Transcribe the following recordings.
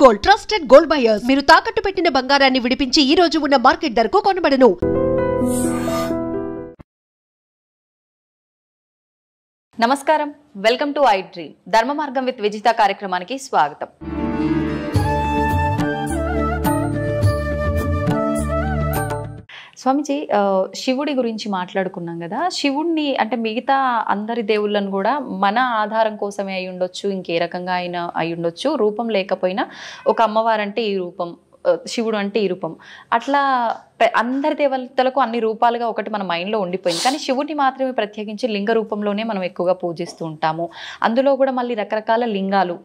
Gold, trusted gold buyers. మీరు తాకట్టు పెట్టిన బంగారాన్ని విడిపించి ఈ రోజు ఉన్న మార్కెట్ ధరకు కొనబడను. నమస్కారం, వెల్కమ్ టు ఐ డ్రీమ్. ధర్మ మార్గం విత్ విజిత కార్యక్రమానికి స్వాగతం. స్వామిజీ, శివుడి గురించి మాట్లాడుకున్నాం కదా. శివుడిని అంటే మిగతా అందరి దేవుళ్ళను కూడా మన ఆధారం కోసమే అయి ఉండొచ్చు, ఇంకే రకంగా అయినా అయి ఉండొచ్చు. రూపం లేకపోయినా ఒక అమ్మవారంటే ఈ రూపం, శివుడు అంటే ఈ రూపం, అట్లా అందరి దేవతలకు అన్ని రూపాలుగా ఒకటి మన మైండ్లో ఉండిపోయింది. కానీ శివుడిని మాత్రమే ప్రత్యేకించి లింగ రూపంలోనే మనం ఎక్కువగా పూజిస్తూ ఉంటాము. అందులో కూడా మళ్ళీ రకరకాల లింగాలు,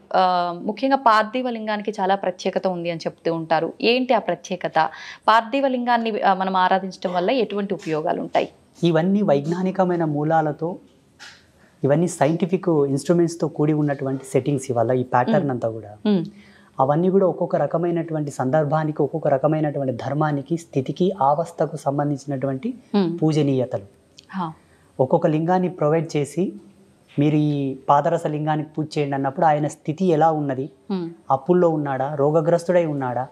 ముఖ్యంగా పార్థివ లింగానికి చాలా ప్రత్యేకత ఉంది అని చెప్తూ ఉంటారు. ఏంటి ఆ ప్రత్యేకత? పార్థివ లింగాన్ని మనం ఆరాధించడం వల్ల ఎటువంటి ఉపయోగాలు ఉంటాయి? ఇవన్నీ వైజ్ఞానికమైన మూలాలతో, ఇవన్నీ సైంటిఫిక్ ఇన్స్ట్రుమెంట్స్తో కూడి ఉన్నటువంటి సెట్టింగ్స్. ఇవాళ ఈ ప్యాటర్న్ అంతా కూడా అవన్నీ కూడా ఒక్కొక్క రకమైనటువంటి సందర్భానికి, ఒక్కొక్క రకమైనటువంటి ధర్మానికి, స్థితికి, అవస్థకు సంబంధించినటువంటి పూజనీయతలు. ఒక్కొక్క లింగాన్ని ప్రొవైడ్ చేసి మీరు ఈ పాదరస లింగానికి పూజ చేయండి అన్నప్పుడు ఆయన స్థితి ఎలా ఉన్నది, అప్పుల్లో ఉన్నాడా, రోగగ్రస్తుడై ఉన్నాడా,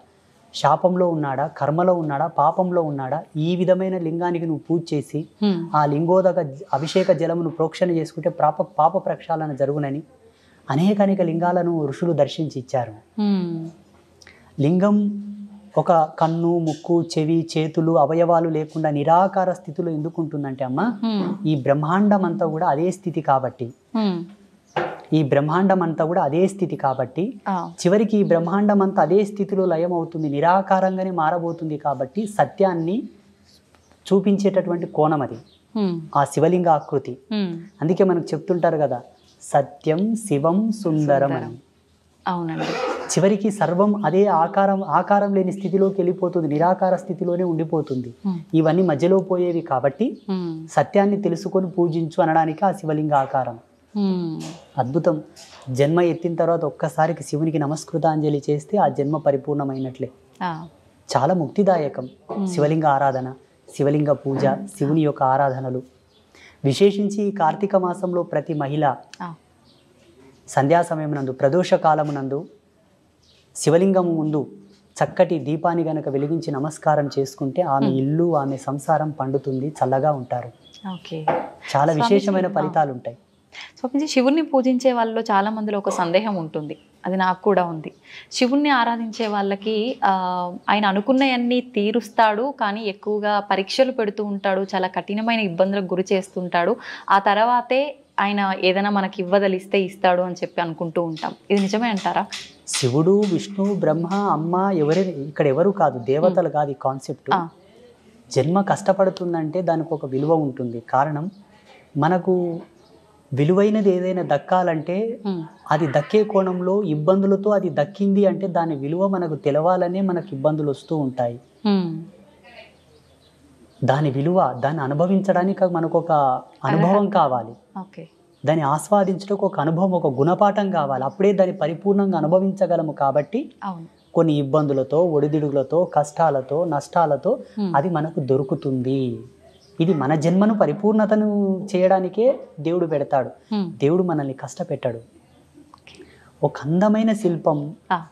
శాపంలో ఉన్నాడా, కర్మలో ఉన్నాడా, పాపంలో ఉన్నాడా, ఈ విధమైన లింగానికి నువ్వు పూజ చేసి ఆ లింగోదక అభిషేక జలమును ప్రోక్షణ చేసుకుంటే పాప ప్రక్షాళన జరుగునని అనేక లింగాలను ఋషులు దర్శించి ఇచ్చారు. లింగం ఒక కన్ను, ముక్కు, చెవి, చేతులు, అవయవాలు లేకుండా నిరాకార స్థితిలో ఎందుకు ఉంటుందంటే అమ్మ, ఈ బ్రహ్మాండం అంతా కూడా అదే స్థితి కాబట్టి, చివరికి ఈ బ్రహ్మాండం అంతా అదే స్థితిలో లయం అవుతుంది, నిరాకారంగానే మారబోతుంది. కాబట్టి సత్యాన్ని చూపించేటటువంటి కోణం అది ఆ శివలింగ ఆకృతి. అందుకే మనకు చెప్తుంటారు కదా, సత్యం శివం సుందరం అని. అవునండి. చివరికి సర్వం అదే ఆకారం లేని స్థితిలోకి వెళ్ళిపోతుంది, నిరాకార స్థితిలోనే ఉండిపోతుంది. ఇవన్నీ మధ్యలో పోయేవి కాబట్టి సత్యాన్ని తెలుసుకొని పూజించు అనడానికి ఆ శివలింగ ఆకారం. అద్భుతం. జన్మ ఎత్తిన తర్వాత ఒక్కసారికి శివునికి నమస్కృతాంజలి చేస్తే ఆ జన్మ పరిపూర్ణమైనట్లే. చాలా ముక్తిదాయకం శివలింగ ఆరాధన, శివలింగ పూజ, శివుని యొక్క ఆరాధనలు. విశేషించి ఈ కార్తీక మాసంలో ప్రతి మహిళ సంధ్యా సమయమునందు, ప్రదోష కాలమునందు శివలింగము ముందు చక్కటి దీపాన్ని గనక వెలిగించి నమస్కారం చేసుకుంటే ఆమె ఇల్లు, ఆమె సంసారం పండుతుంది, చల్లగా ఉంటారు. చాలా విశేషమైన ఫలితాలు ఉంటాయి. స్వామిజీ, శివుణ్ణి పూజించే వాళ్ళలో చాలా మందిలో ఒక సందేహం ఉంటుంది, అది నాకు కూడా ఉంది. శివుణ్ణి ఆరాధించే వాళ్ళకి ఆయన అనుకున్నవన్నీ తీరుస్తాడు, కానీ ఎక్కువగా పరీక్షలు పెడుతూ ఉంటాడు, చాలా కఠినమైన ఇబ్బందులకు గురి చేస్తుంటాడు. ఆ తర్వాతే ఆయన ఏదైనా మనకి ఇవ్వదలిస్తే ఇస్తాడు అని చెప్పి అనుకుంటూ ఉంటాం. ఇది నిజమే అంటారా? శివుడు, విష్ణు, బ్రహ్మ, అమ్మ ఇక్కడ ఎవరు కాదు, దేవతలు కాదు ఈ కాన్సెప్ట్. జన్మ కష్టపడుతుందంటే దానికి ఒక విలువ ఉంటుంది. కారణం, మనకు విలువైనది ఏదైనా దక్కాలంటే అది దక్కే కోణంలో ఇబ్బందులతో అది దక్కింది అంటే దాని విలువ మనకు తెలవాలనే మనకు ఇబ్బందులు వస్తూ ఉంటాయి. దాని విలువ, దాన్ని అనుభవించడానికి మనకు ఒక అనుభవం కావాలి, దాన్ని ఆస్వాదించడానికి ఒక అనుభవం, ఒక గుణపాఠం కావాలి. అప్పుడే దాన్ని పరిపూర్ణంగా అనుభవించగలము. కాబట్టి కొన్ని ఇబ్బందులతో, ఒడిదుడుగులతో, కష్టాలతో, నష్టాలతో అది మనకు దొరుకుతుంది. ఇది మన జన్మను పరిపూర్ణతను చేయడానికే దేవుడు పెడతాడు. దేవుడు మనల్ని కష్టపెట్టాడు. ఒక అందమైన శిల్పం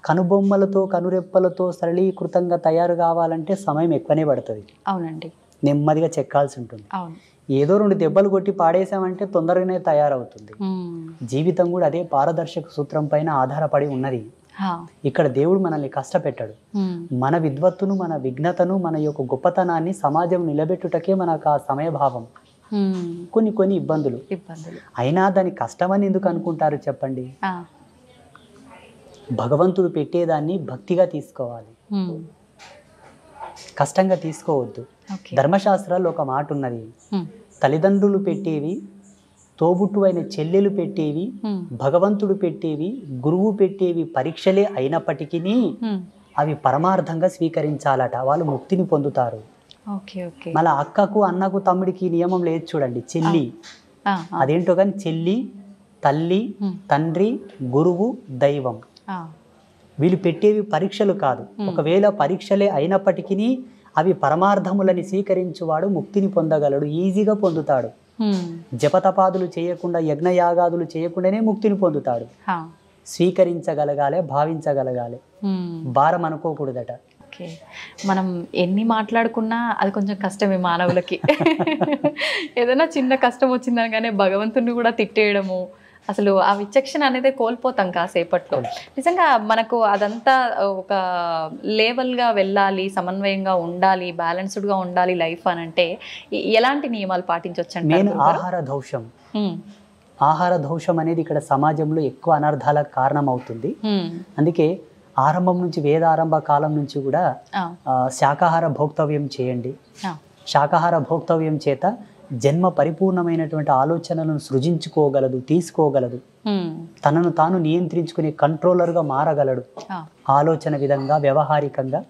కనుబొమ్మలతో, కనురెప్పలతో సరళీకృతంగా తయారు కావాలంటే సమయం ఎక్కువనే పడుతుంది. అవునండి. నెమ్మదిగా చెక్కాల్సి ఉంటుంది. ఏదో 2 దెబ్బలు కొట్టి పాడేసామంటే తొందరగానే తయారవుతుంది. జీవితం కూడా అదే పారదర్శక సూత్రం పైన ఆధారపడి ఉన్నది. ఇక్కడ దేవుడు మనల్ని కష్టపెట్టాడు. మన విద్వత్తును, మన విఘ్నతను, మన యొక్క గొప్పతనాన్ని సమాజం నిలబెట్టుటకే మనకు ఆ సమయభావం. కొన్ని ఇబ్బందులు అయినా దాని కష్టమని ఎందుకు అనుకుంటారు చెప్పండి? భగవంతుడు పెట్టేదాన్ని భక్తిగా తీసుకోవాలి, కష్టంగా తీసుకోవద్దు. ధర్మశాస్త్రాల్లో ఒక మాట ఉన్నది, తల్లిదండ్రులు పెట్టేవి, తోబుట్టు అయిన చెల్లెలు పెట్టేవి, భగవంతుడు పెట్టేవి, గురువు పెట్టేవి పరీక్షలే అయినప్పటికీ అవి పరమార్థంగా స్వీకరించాలట, వాళ్ళు ముక్తిని పొందుతారు. మళ్ళీ అక్కకు, అన్నకు, తమ్ముడికి నియమం లేదు చూడండి, చెల్లి, అదేంటో కానీ చెల్లి, తల్లి, తండ్రి, గురువు, దైవం, వీళ్ళు పెట్టేవి పరీక్షలు కాదు. ఒకవేళ పరీక్షలే అయినప్పటికీ అవి పరమార్థములని స్వీకరించువాడు ముక్తిని పొందగలడు, ఈజీగా పొందుతాడు. జపతపాదులు చేయకుండా, యజ్ఞయాగాదులు చేయకుండానే ముక్తిని పొందుతాడు. స్వీకరించగలగాలి, భావించగలగాలి, భారం అనుకోకూడదట. ఓకే, మనం ఎన్ని మాట్లాడుకున్నా అది కొంచెం కష్టమే మానవులకి. ఏదైనా చిన్న కష్టం వచ్చిందనగానే భగవంతుని కూడా తిట్టేయడము, అసలు ఆ విచక్షణ అనేది కోల్పోతాం కాసేపట్లో. నిజంగా మనకు అదంతా ఒక లేవల్గా వెళ్ళాలి, సమన్వయంగా ఉండాలి, బ్యాలెన్స్డ్గా ఉండాలి లైఫ్ అని అంటే ఎలాంటి నియమాలు పాటించవచ్చు? మెయిన్ ఆహార దోషం. ఆహార దోషం అనేది ఇక్కడ సమాజంలో ఎక్కువ అనర్థాలకు కారణం అవుతుంది. అందుకే ఆరంభం నుంచి, వేదారంభ కాలం నుంచి కూడా శాకాహార భోక్తవ్యం చేయండి. శాకాహార భోక్తవ్యం చేత జన్మ పరిపూర్ణమైనటువంటి ఆలోచనలను సృజించుకోగలదు, తీసుకోగలదు, తనను తాను నియంత్రించుకునే కంట్రోలర్గా మారగలడు. ఆలోచన విధంగా, వ్యవహారికంగా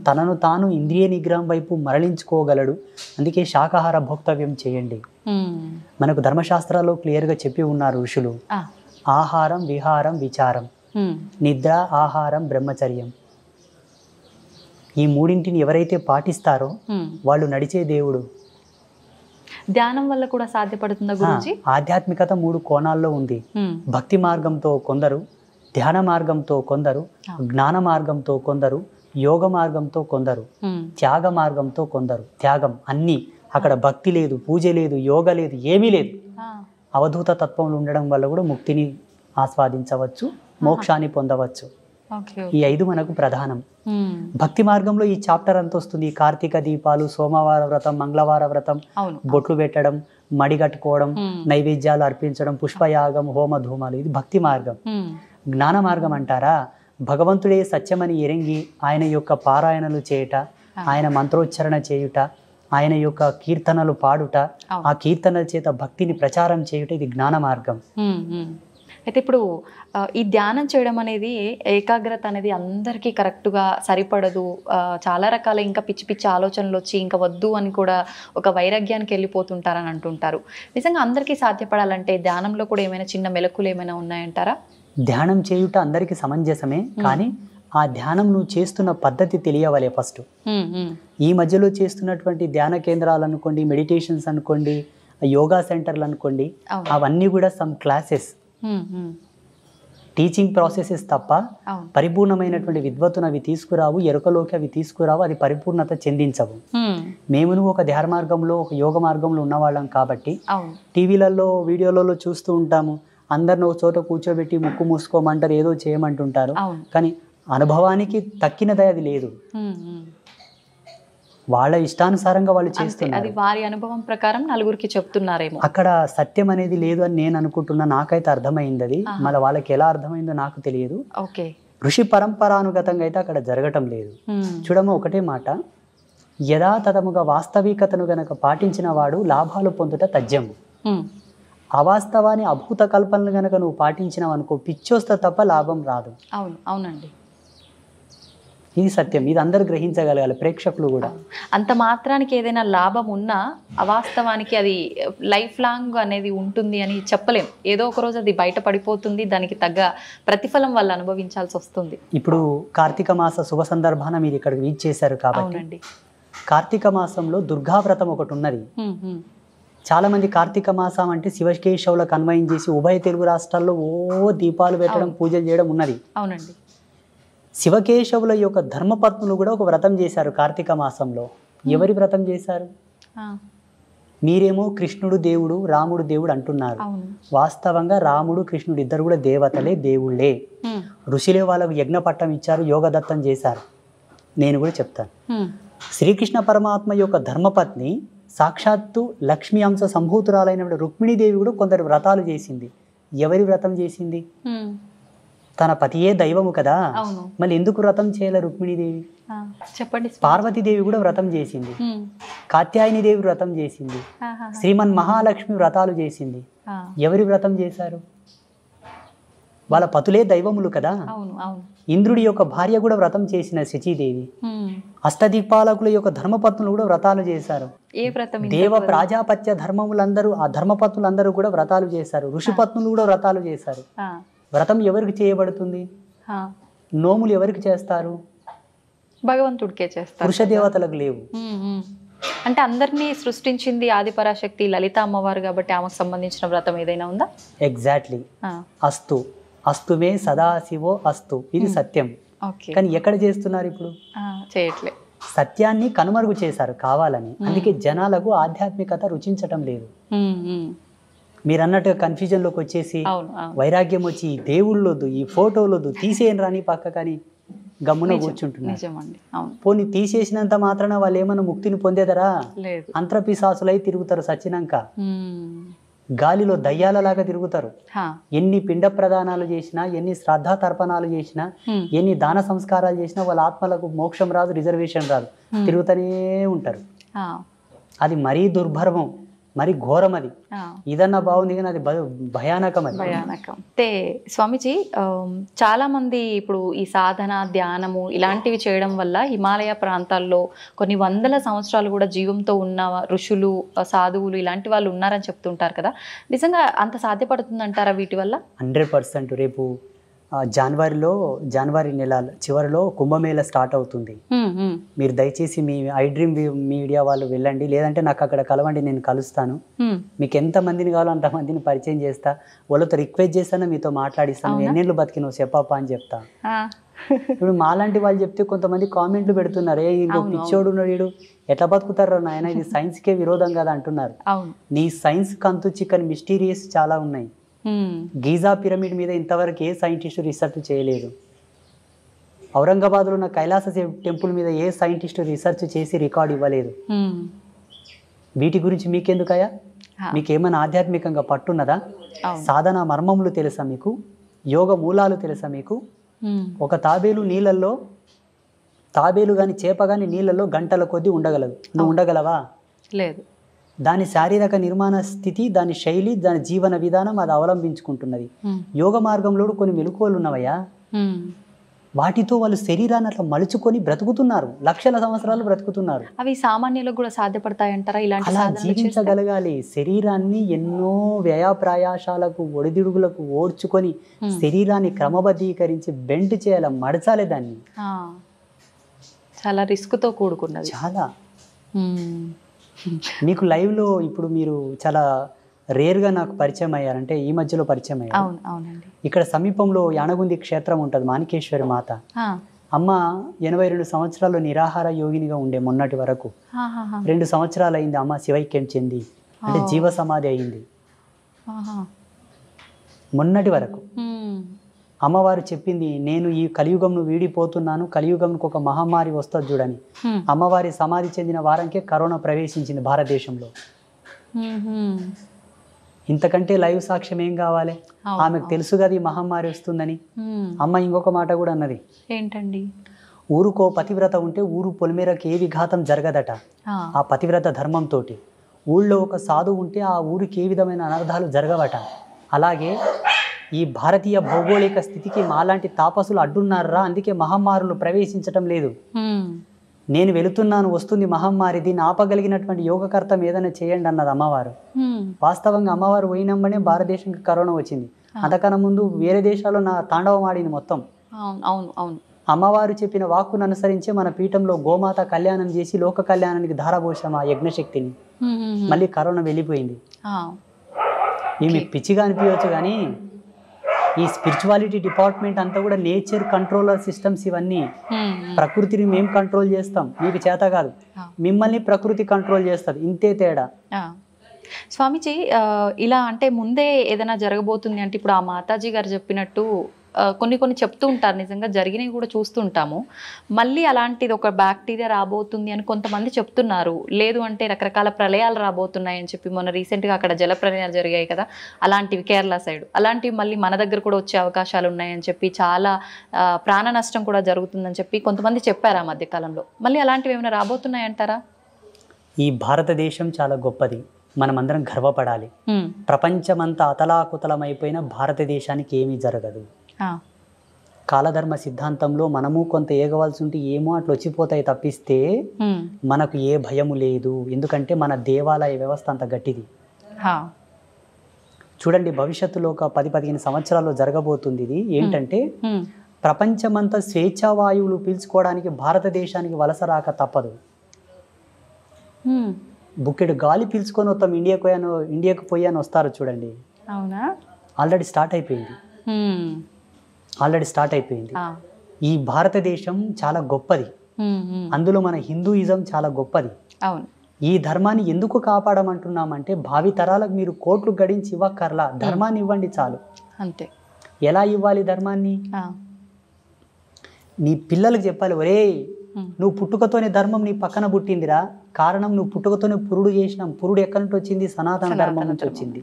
తనను తాను ఇంద్రియ నిగ్రహం వైపు మరలించుకోగలడు. అందుకే శాకాహార భోక్తవ్యం చేయండి. మనకు ధర్మశాస్త్రాల్లో క్లియర్గా చెప్పి ఉన్నారు ఋషులు, ఆహారం, విహారం, విచారం, నిద్ర, ఆహారం, బ్రహ్మచర్యం. ఈ మూడింటిని ఎవరైతే పాటిస్తారో వాళ్ళు నడిచే దేవుడు. ధ్యానం వల్ల కూడా సాధ్యపడుతుందా గురించి? ఆధ్యాత్మికత 3 కోణాల్లో ఉంది. భక్తి మార్గంతో కొందరు, ధ్యాన మార్గంతో కొందరు, జ్ఞాన మార్గంతో కొందరు, యోగ మార్గంతో కొందరు, త్యాగ మార్గంతో కొందరు. త్యాగం అన్నీ, అక్కడ భక్తి లేదు, పూజ లేదు, యోగ లేదు, ఏమీ లేదు. అవధూత తత్వంలో ఉండడం వల్ల కూడా ముక్తిని ఆస్వాదించవచ్చు, మోక్షాన్ని పొందవచ్చు. ఈ 5 మనకు ప్రధానం. భక్తి మార్గంలో ఈ చాప్టర్ అంత వస్తుంది. కార్తీక దీపాలు, సోమవార వ్రతం, మంగళవార వ్రతం, బొట్లు పెట్టడం, మడి కట్టుకోవడం, నైవేద్యాలు అర్పించడం, పుష్పయాగం, హోమ ధూమాలు, ఇది భక్తి మార్గం. జ్ఞాన మార్గం అంటారా, భగవంతుడే సత్యమని ఎరంగి ఆయన యొక్క పారాయణలు చేయుట, ఆయన మంత్రోచ్చరణ చేయుట, ఆయన యొక్క కీర్తనలు పాడుట, ఆ కీర్తనల చేత భక్తిని ప్రచారం చేయుట, ఇది జ్ఞాన మార్గం. అయితే ఇప్పుడు ఈ ధ్యానం చేయడం అనేది, ఏకాగ్రత అనేది అందరికీ కరెక్ట్గా సరిపడదు. చాలా రకాల ఇంకా పిచ్చి పిచ్చి ఆలోచనలు వచ్చి ఇంకా వద్దు అని కూడా ఒక వైరాగ్యానికి వెళ్ళిపోతుంటారని అంటుంటారు. నిజంగా అందరికీ సాధ్యపడాలంటే ధ్యానంలో కూడా ఏమైనా చిన్న మెలకులు ఏమైనా ఉన్నాయంటారా? ధ్యానం చేయుట అందరికీ సమంజసమే, కానీ ఆ ధ్యానం నువ్వు చేస్తున్న పద్ధతి తెలియవలే ఫస్ట్. ఈ మధ్యలో చేస్తున్నటువంటి ధ్యాన కేంద్రాలు అనుకోండి, మెడిటేషన్స్ అనుకోండి, యోగా సెంటర్లు అనుకోండి, అవన్నీ కూడా సమ్ క్లాసెస్, టీచింగ్ ప్రాసెసెస్ తప్ప పరిపూర్ణమైనటువంటి విద్వత్తును అవి తీసుకురావు, ఎరుకలోకి అవి తీసుకురావు, అది పరిపూర్ణత చెందించవు. మేము ఒక ధ్యాన మార్గంలో, ఒక యోగ మార్గంలో ఉన్నవాళ్ళం కాబట్టి టీవీలలో, వీడియోలలో చూస్తూ ఉంటాము. అందరిని ఒక చోట కూర్చోబెట్టి ముక్కు మూసుకోమంటారు, ఏదో చేయమంటుంటారు, కానీ అనుభవానికి తక్కినది అది లేదు. వాళ్ళ ఇష్టానుసారంగా వాళ్ళు చేస్తున్నారు, అది వారి అనుభవం ప్రకారం నలుగురికి చెప్తున్నారేమో. అక్కడ సత్యం అనేది లేదు అని నేను అనుకుంటున్నా. నాకైతే అర్థమైంది అది, మళ్ళీ వాళ్ళకి ఎలా అర్థమైందో నాకు తెలియదు. ఋషి పరంపరానుగతంగా అయితే అక్కడ జరగటం లేదు. చూడము, ఒకటే మాట, యథాతథముగా వాస్తవికతను గనక పాటించిన వాడు లాభాలు పొందుట తథ్యము. అవాస్తవాన్ని, అభూత కల్పనలు గనక నువ్వు పాటించినావు అనుకో, పిచ్చొస్తే తప్ప లాభం రాదు. అవునండి, ఇది సత్యం. ఇది అందరూ గ్రహించగలగాలి, ప్రేక్షకులు కూడా. అంత మాత్రానికి ఏదైనా లాభం ఉన్నా అవాస్తవానికి అది లైఫ్ లాంగ్ అనేది ఉంటుంది అని చెప్పలేం. ఏదో ఒక రోజు అది బయట పడిపోతుంది, దానికి తగ్గ ప్రతిఫలం వాళ్ళు అనుభవించాల్సి వస్తుంది. ఇప్పుడు కార్తీక మాస శుభ సందర్భాన మీరు ఇక్కడికి రీచ్ చేశారు కాబట్టి, కార్తీక మాసంలో దుర్గావ్రతం ఒకటి ఉన్నది. చాలా మంది కార్తీక మాసం అంటే శివకేశవులకు అన్వయం చేసి ఉభయ తెలుగు రాష్ట్రాల్లో దీపాలు పెట్టడం, పూజలు చేయడం ఉన్నది. అవునండి. శివకేశవుల యొక్క ధర్మపత్నులు కూడా ఒక వ్రతం చేశారు కార్తీక మాసంలో. ఎవరి వ్రతం చేశారు? మీరేమో కృష్ణుడు దేవుడు, రాముడు దేవుడు అంటున్నారు. వాస్తవంగా రాముడు, కృష్ణుడు ఇద్దరు కూడా దేవతలే, దేవుళ్ళే. ఋషులే వాళ్ళకు యజ్ఞ పట్టం ఇచ్చారు, యోగదత్తం చేశారు. నేను కూడా చెప్తాను. శ్రీకృష్ణ పరమాత్మ యొక్క ధర్మపత్ని సాక్షాత్తు లక్ష్మీ అంశ సంభూతురాలైన రుక్మిణీదేవి కూడా కొందరు వ్రతాలు చేసింది. ఎవరి వ్రతం చేసింది? తన పతియే దైవము కదా, మళ్ళీ ఎందుకు వ్రతం చేయాలి రుక్మిణీదేవి? చెప్పండి. పార్వతీదేవి కూడా వ్రతం చేసింది, కాత్యాయని దేవి వ్రతం చేసింది, శ్రీమన్ మహాలక్ష్మి వ్రతాలు చేసింది. ఎవరి వ్రతం చేశారు? వాళ్ళ పతులే దైవములు కదా. ఇంద్రుడి యొక్క భార్య కూడా వ్రతం చేసిన శచీదేవి. అష్టదిక్పాలకుల యొక్క ధర్మపత్నులు కూడా వ్రతాలు చేశారు. దేవ ప్రాజాపత్య ధర్మములందరూ, ఆ ధర్మపత్నులందరూ కూడా వ్రతాలు చేశారు. ఋషిపత్నులు కూడా వ్రతాలు చేశారు. వ్రతం ఎవరికి చేయబడుతుంది? నోములు ఎవరికి చేస్తారు? భగవంతుడికే చేస్తారు, పురుష దేవతలకు లేవు. అంటే అందరినీ సృష్టించింది ఆదిపరాశక్తి లలిత అమ్మవారు కాబట్టి ఆమెకు సంబంధించిన వ్రతం ఏదైనా ఉందా? ఎగ్జాక్ట్లీ. అస్తు అస్తుమే సదాశివో అస్తు, ఇది సత్యం. ఓకే. కానీ ఎక్కడ చేస్తున్నారు ఇప్పుడు? చేయట్లే. సత్యాన్ని కనుమరుగు చేశారు కావాలని. అందుకే జనాలకు ఆధ్యాత్మికత రుచించటం లేదు. మీరు అన్నట్టుగా కన్ఫ్యూజన్లోకి వచ్చేసి వైరాగ్యం వచ్చి ఈ దేవుళ్ళొద్దు, ఈ ఫోటోలొద్దు, తీసేయని రాని పక్క కానీ గమ్మున కూర్చుంటున్నారు. పోనీ తీసేసినంత మాత్రాన వాళ్ళు ఏమన్నా ముక్తిని పొందేదరా? అంతరపిశాసులై తిరుగుతారు సచ్చినాక, గాలిలో దయ్యాలలాగా తిరుగుతారు. ఎన్ని పిండ ప్రదానాలు చేసినా, ఎన్ని శ్రద్ధా తర్పణాలు చేసినా, ఎన్ని దాన సంస్కారాలు చేసినా వాళ్ళ ఆత్మలకు మోక్షం రాదు, రిజర్వేషన్ రాదు, తిరుగుతూనే ఉంటారు. అది మరీ దుర్భర్మం, మరి ఘోరం. అది ఇదన్నా బాగుంది కానీ అది భయానకం. అది భయానకం. అంటే స్వామీజీ, చాలా మంది ఇప్పుడు ఈ సాధన, ధ్యానము ఇలాంటివి చేయడం వల్ల హిమాలయ ప్రాంతాల్లో కొన్ని వందల సంవత్సరాలు కూడా జీవంతో ఉన్న ఋషులు, సాధువులు ఇలాంటి వాళ్ళు ఉన్నారని చెప్తుంటారు కదా, నిజంగా అంత సాధ్యపడుతుందంటారా వీటి వల్ల? 100%. రేపు జనవరి నెల చివరిలో కుంభమేళ స్టార్ట్ అవుతుంది. మీరు దయచేసి మీ ఐ డ్రీమ్ మీడియా వాళ్ళు వెళ్ళండి, లేదంటే నాకు అక్కడ కలవండి, నేను కలుస్తాను. మీకు ఎంత మందిని కావాలో అంత మందిని పరిచయం చేస్తా, వాళ్ళతో రిక్వెస్ట్ చేస్తాను, మీతో మాట్లాడిస్తాను, ఎన్నేళ్ళు బతికినావు చెప్పప్పా అని చెప్తా. ఇప్పుడు మాలాంటి వాళ్ళు చెప్తే కొంతమంది కామెంట్లు పెడుతున్నారు, ఇంకో పిచ్చోడు ఉన్నాడు, ఎట్లా బతుకుతారో నాయన, ఇది సైన్స్కే విరోధం కదా అంటున్నారు. నీ సైన్స్ కంతు చిక్కని మిస్టీరియస్ చాలా ఉన్నాయి. గీజా పిరమిడ్ మీద ఇంతవరకు ఏ సైంటిస్ట్ రీసెర్చ్ చేయలేదు. ఔరంగాబాద్లో ఉన్న కైలాస టెంపుల్ మీద ఏ సైంటిస్ట్ రీసెర్చ్ చేసి రికార్డు ఇవ్వలేదు. వీటి గురించి మీకెందుకయ్యా? మీకేమైనా ఆధ్యాత్మికంగా పట్టున్నదా? సాధన మర్మములు తెలుసా మీకు? యోగ మూలాలు తెలుసా మీకు? ఒక తాబేలు కానీ చేప కానీ నీళ్ళల్లో గంటల కొద్దీ ఉండగలదు. నువ్వు ఉండగలవా? లేదు. దాని శారీరక నిర్మాణ స్థితి, దాని శైలి, దాని జీవన విధానం అది అవలంబించుకుంటున్నది. యోగ మార్గంలో కొన్ని మెలకువలు ఉన్నవయ్యా, వాటితో వాళ్ళు శరీరాన్ని అట్లా మలుచుకొని బ్రతుకుతున్నారు, లక్షల సంవత్సరాలు బ్రతుకుతున్నారు. అవి సామాన్యులకు కూడా సాధ్యపడతాయంటారా? అలా జీవించగలగాలి. శరీరాన్ని ఎన్నో వ్యయప్రయాసాలకు, ఒడిదుడుగులకు ఓడ్చుకొని శరీరాన్ని క్రమబద్ధీకరించి బెండ్ చేయాలి, మడచాలి దాన్ని. చాలా రిస్క్తో కూడుకున్నది. చాలా. మీకు లైవ్లో ఇప్పుడు మీరు చాలా రేర్గా నాకు పరిచయం అయ్యారంటే ఈ మధ్యలో పరిచయం అయ్యారు. ఇక్కడ సమీపంలో యానగుంది క్షేత్రం ఉంటుంది, మాణికేశ్వరి మాత. అమ్మ 82 సంవత్సరాలు నిరాహార యోగినిగా ఉండే మొన్నటి వరకు. 2 సంవత్సరాలు అయింది అమ్మ శివైక్యం చెంది, అంటే జీవ సమాధి అయింది. మొన్నటి వరకు అమ్మవారు చెప్పింది, నేను ఈ కలియుగంను వీడిపోతున్నాను, కలియుగంకు ఒక మహమ్మారి వస్తుంది చూడని. అమ్మవారి సమాధి చెందిన వారంకే కరోనా ప్రవేశించింది భారతదేశంలో. ఇంతకంటే లైవ్ సాక్ష్యం ఏం కావాలి? ఆమెకు తెలుసు కదా ఈ మహమ్మారి వస్తుందని. అమ్మ ఇంకొక మాట కూడా అన్నది, ఏంటండి? ఊరుకో పతివ్రత ఉంటే ఊరు పొలిమేరకు ఏ విఘాతం జరగదట. ఆ పతివ్రత ధర్మంతో ఊళ్ళో ఒక సాధువు ఉంటే ఆ ఊరికి ఏ విధమైన అనర్థాలు జరగవట. అలాగే ఈ భారతీయ భౌగోళిక స్థితికి మాలాంటి తాపసులు అడ్డున్నారా, అందుకే మహమ్మారులు ప్రవేశించటం లేదు. నేను వెళుతున్నాను, వస్తుంది మహమ్మారి, దీన్ని ఆపగలిగినటువంటి యోగకర్తం ఏదైనా చేయండి అన్నది అమ్మవారు. వాస్తవంగా అమ్మవారు పోయినమ్మనే భారతదేశానికి కరోనా వచ్చింది. అంతకన్నా ముందు వేరే దేశాల్లో నా తాండవం ఆడింది మొత్తం. అమ్మవారు చెప్పిన వాక్కును అనుసరించే మన పీఠంలో గోమాత కళ్యాణం చేసి లోక కళ్యాణానికి ధారపోసాం ఆ యజ్ఞశక్తిని. మళ్ళీ కరోనా వెళ్ళిపోయింది. మీకు పిచ్చిగా అనిపించవచ్చు కానీ ఈ స్పిరిచువాలిటీ డిపార్ట్మెంట్ అంతా కూడా నేచర్ కంట్రోలర్ సిస్టమ్స్. ఇవన్నీ ప్రకృతిని మేము కంట్రోల్ చేస్తాం, మీకు చేత కాదు. మిమ్మల్ని ప్రకృతి కంట్రోల్ చేస్తుంది, ఇంతే తేడా. స్వామీజీ, ఇలా అంటే ముందే ఏదైనా జరగబోతుంది అంటే, ఇప్పుడు ఆ మాతాజీ గారు చెప్పినట్టు కొన్ని చెప్తూ ఉంటారు, నిజంగా జరిగినవి కూడా చూస్తుంటాము. మళ్ళీ అలాంటిది ఒక బ్యాక్టీరియా రాబోతుంది అని కొంతమంది చెప్తున్నారు. లేదు అంటే రకరకాల ప్రళయాలు రాబోతున్నాయి అని చెప్పి, మొన్న రీసెంట్గా అక్కడ జల ప్రళయాలు జరిగాయి కదా, అలాంటివి కేరళ సైడ్, అలాంటివి మళ్ళీ మన దగ్గర కూడా వచ్చే అవకాశాలు ఉన్నాయని చెప్పి, చాలా ప్రాణ నష్టం కూడా జరుగుతుందని చెప్పి కొంతమంది చెప్పారు ఆ మధ్యకాలంలో. మళ్ళీ అలాంటివి ఏమైనా రాబోతున్నాయంటారా? ఈ భారతదేశం చాలా గొప్పది, మనమందరం గర్వపడాలి. ప్రపంచమంతా అతలాకుతలమైపోయిన భారతదేశానికి ఏమీ జరగదు. కాలధర్మ సిద్ధాంతంలో మనము కొంత ఏగవలసి ఉంటే ఏమో అట్లా వచ్చిపోతాయి తప్పిస్తే మనకు ఏ భయము లేదు. ఎందుకంటే మన దేవాలయ వ్యవస్థ అంత గట్టిది. చూడండి, భవిష్యత్తులో ఒక 10-15 సంవత్సరాల్లో జరగబోతుంది ఇది. ఏంటంటే ప్రపంచమంతా స్వేచ్ఛావాయువులు పీల్చుకోవడానికి భారతదేశానికి వలస రాక తప్పదు. బుక్కెడు గాలి పీల్చుకొని వస్తాం, ఇండియాకు పోయాను వస్తారు చూడండి. అవునా? ఆల్రెడీ స్టార్ట్ అయిపోయింది. ఆల్రెడీ స్టార్ట్ అయిపోయింది. ఆ. ఈ భారతదేశం చాలా గొప్పది, అందులో మన హిందూయిజం చాలా గొప్పది. అవును. ఈ ధర్మాన్ని ఎందుకు కాపాడమంటున్నామంటే భావి తరాలకు మీరు కోట్లు గడించి ఇవ్వక్కర్లా, ధర్మాన్ని ఇవ్వండి చాలు. అంతే. ఎలా ఇవ్వాలి ధర్మాన్ని? నీ పిల్లలకు చెప్పాలి, ఒరే నువ్వు పుట్టుకతోనే ధర్మం నీ పక్కన పుట్టిందిరా, కారణం నువ్వు పుట్టుకతోనే పురుడు చేసినాం, పురుడు ఎక్కడి నుంచి వచ్చింది? సనాతన ధర్మం నుంచి వచ్చింది.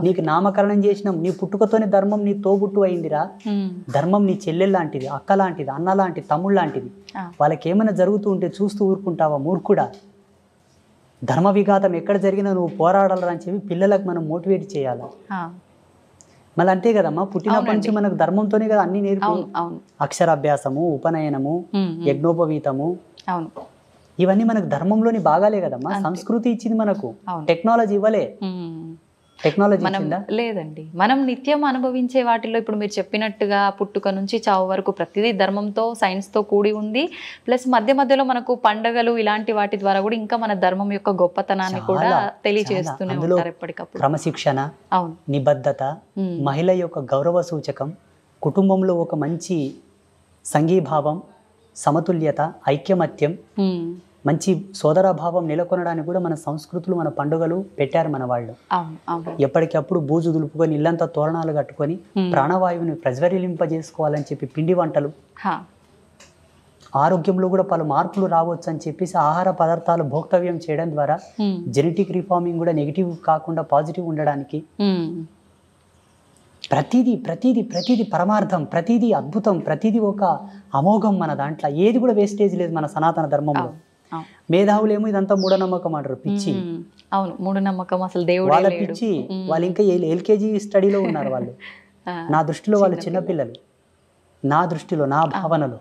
నీకు నామకరణం చేసినాం, నీ పుట్టుకతోనే ధర్మం నీ తోబుట్టు అయిందిరా. ధర్మం నీ చెల్లెలు లాంటిది, అక్క లాంటిది, అన్న లాంటిది, తమ్ముడు లాంటిది. వాళ్ళకి ఏమైనా జరుగుతూ ఉంటే చూస్తూ ఊరుకుంటావా మూర్ఖుడా? ధర్మ విఘాతం ఎక్కడ జరిగినా నువ్వు పోరాడాలని అని చెప్పి పిల్లలకు మనం మోటివేట్ చేయాలి. మళ్ళీ అంతే కదమ్మా, పుట్టినప్పటి నుంచి మనకు ధర్మంతోనే కదా అన్ని నేర్పి, అక్షరాభ్యాసము, ఉపనయనము, యజ్ఞోపవీతము, ఇవన్నీ మనకు ధర్మంలోని భాగాలే కదమ్మా. సంస్కృతి ఇచ్చింది మనకు, టెక్నాలజీ ఇవ్వలే. టెక్నాలజీ లేదండి. మనం నిత్యం అనుభవించే వాటిలో ఇప్పుడు మీరు చెప్పినట్టుగా పుట్టుక నుంచి చావు వరకు ప్రతిదీ ధర్మంతో, సైన్స్తో కూడి ఉంది. ప్లస్ మధ్య మధ్యలో మనకు పండగలు ఇలాంటి వాటి ద్వారా కూడా ఇంకా మన ధర్మం యొక్క గొప్పతనాన్ని కూడా తెలియజేస్తూనే ఉంటారు ఎప్పటికప్పుడు. క్రమశిక్షణ, నిబద్ధత, మహిళ యొక్క గౌరవ సూచకం, కుటుంబంలో ఒక మంచి సంఘీభావం, సమతుల్యత, ఐక్యమత్యం, మంచి సోదరాభావం నెలకొనడానికి కూడా మన సంస్కృతులు, మన పండుగలు పెట్టారు మన వాళ్ళు. ఎప్పటికప్పుడు బూజు దులుపుకొని ఇల్లంతా తోరణాలు కట్టుకొని ప్రాణవాయువుని ప్రజ్వరిలింపజేసుకోవాలని చెప్పి పిండి వంటలు, ఆరోగ్యంలో కూడా పలు మార్పులు రావచ్చు అని చెప్పేసి ఆహార పదార్థాలు భోక్తవ్యం చేయడం ద్వారా జెనెటిక్ రిఫార్మింగ్ కూడా నెగిటివ్ కాకుండా పాజిటివ్ ఉండడానికి ప్రతిదీ ప్రతిదీ ప్రతిదీ పరమార్థం, ప్రతిదీ అద్భుతం, ప్రతిదీ ఒక అమోఘం. మన దాంట్లో ఏది కూడా వేస్టేజ్ లేదు మన సనాతన ధర్మంలో. మేధావులు ఏమో ఇదంతా మూఢనమ్మకం అంటారు, పిచ్చి. అవును, మూఢనమ్మకం, అసలు దేవుడు వాళ్ళ పిచ్చి. వాళ్ళు ఇంకా ఎల్కేజీ స్టడీలో ఉన్నారు వాళ్ళు. నా దృష్టిలో వాళ్ళు చిన్నపిల్లలు, నా దృష్టిలో, నా భావనలో.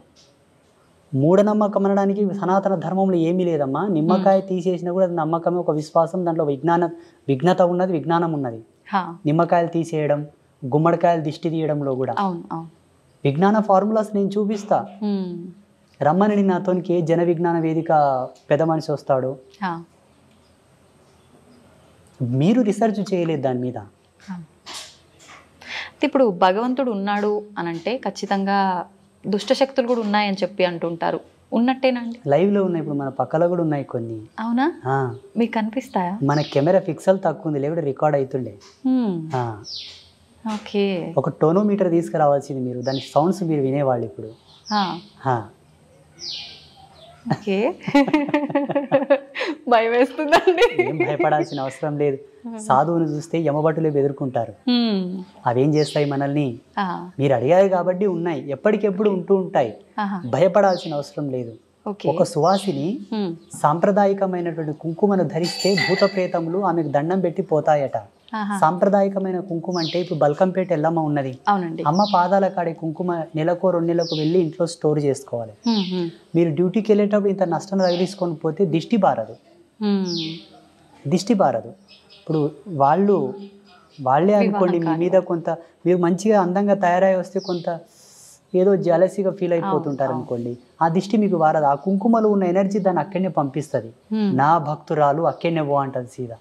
మూఢనమ్మకం అనడానికి సనాతన ధర్మంలో ఏమీ లేదమ్మా. నిమ్మకాయ తీసేసినా కూడా నమ్మకమే, ఒక విశ్వాసం. దాంట్లో విఘ్నత ఉన్నది, విజ్ఞానం ఉన్నది. నిమ్మకాయలు తీసేయడం, గుమ్మడికాయలు దిష్టి తీయడంలో కూడా విజ్ఞాన ఫార్ములాస్ నేను చూపిస్తా. రమ్మని నాతోనికి జన విజ్ఞాన వేదిక పెద్ద మనిషి వస్తాడు, మీరు రీసెర్చ్ చేయలేదు దాని మీద. ఇప్పుడు భగవంతుడు ఉన్నాడు అనంటే ఖచ్చితంగా దుష్టశక్తులు కూడా ఉన్నాయని చెప్పి అంటుంటారు. ఉన్నట్టేనండి? లైవ్ లో ఉన్నాయి, ఇప్పుడు మన పక్కలో కూడా ఉన్నాయి కొన్ని. అవునా? మీకు కనిపిస్తాయా? మన కెమెరా పిక్సెల్ తక్కువ ఉంది, లేకపోతే రికార్డ్ అవుతుండే. ఓకే. ఒక టోనోమీటర్ తీసుకురావాల్సింది మీరు, దాని సౌండ్స్ మీరు వినేవాళ్ళు ఇప్పుడు. ఓకే. భయం వేస్తుందండి. ఏం భయపడాల్సిన అవసరం లేదు. సాధువుని చూస్తే యమభటులే బెదురుకుంటారు. అవేం చేస్తాయి మనల్ని? మీరు అడిగారు కాబట్టి ఉన్నాయి, ఎప్పటికెప్పుడు ఉంటూ ఉంటాయి. భయపడాల్సిన అవసరం లేదు. ఒక సువాసిని సాంప్రదాయకమైనటువంటి కుంకుమను ధరిస్తే భూత ప్రేతములు ఆమెకు దండం పెట్టి పోతాయట. సాంప్రదాయకమైన కుంకుమ అంటే ఇప్పుడు బల్కంపేట ఎల్లమ్మ ఉన్నది, అమ్మ పాదాల కాడే కుంకుమ నెలకో 2 నెలలకు వెళ్ళి ఇంట్లో స్టోర్ చేసుకోవాలి. మీరు డ్యూటీకి వెళ్ళేటప్పుడు ఇంత నష్టం తగిలించుకొని పోతే దిష్టి బారదు, దిష్టి బారదు. ఇప్పుడు వాళ్ళే అనుకోండి మీ మీద కొంత, మీరు మంచిగా అందంగా తయారై వస్తే కొంత ఏదో జలసిగా ఫీల్ అయిపోతుంటారు అనుకోండి, ఆ దిష్టి మీకు వారదు. ఆ కుంకుమలో ఉన్న ఎనర్జీ దాన్ని అక్కడనే పంపిస్తుంది. నా భక్తురాలు అక్కడనే పో అంటది సీదా.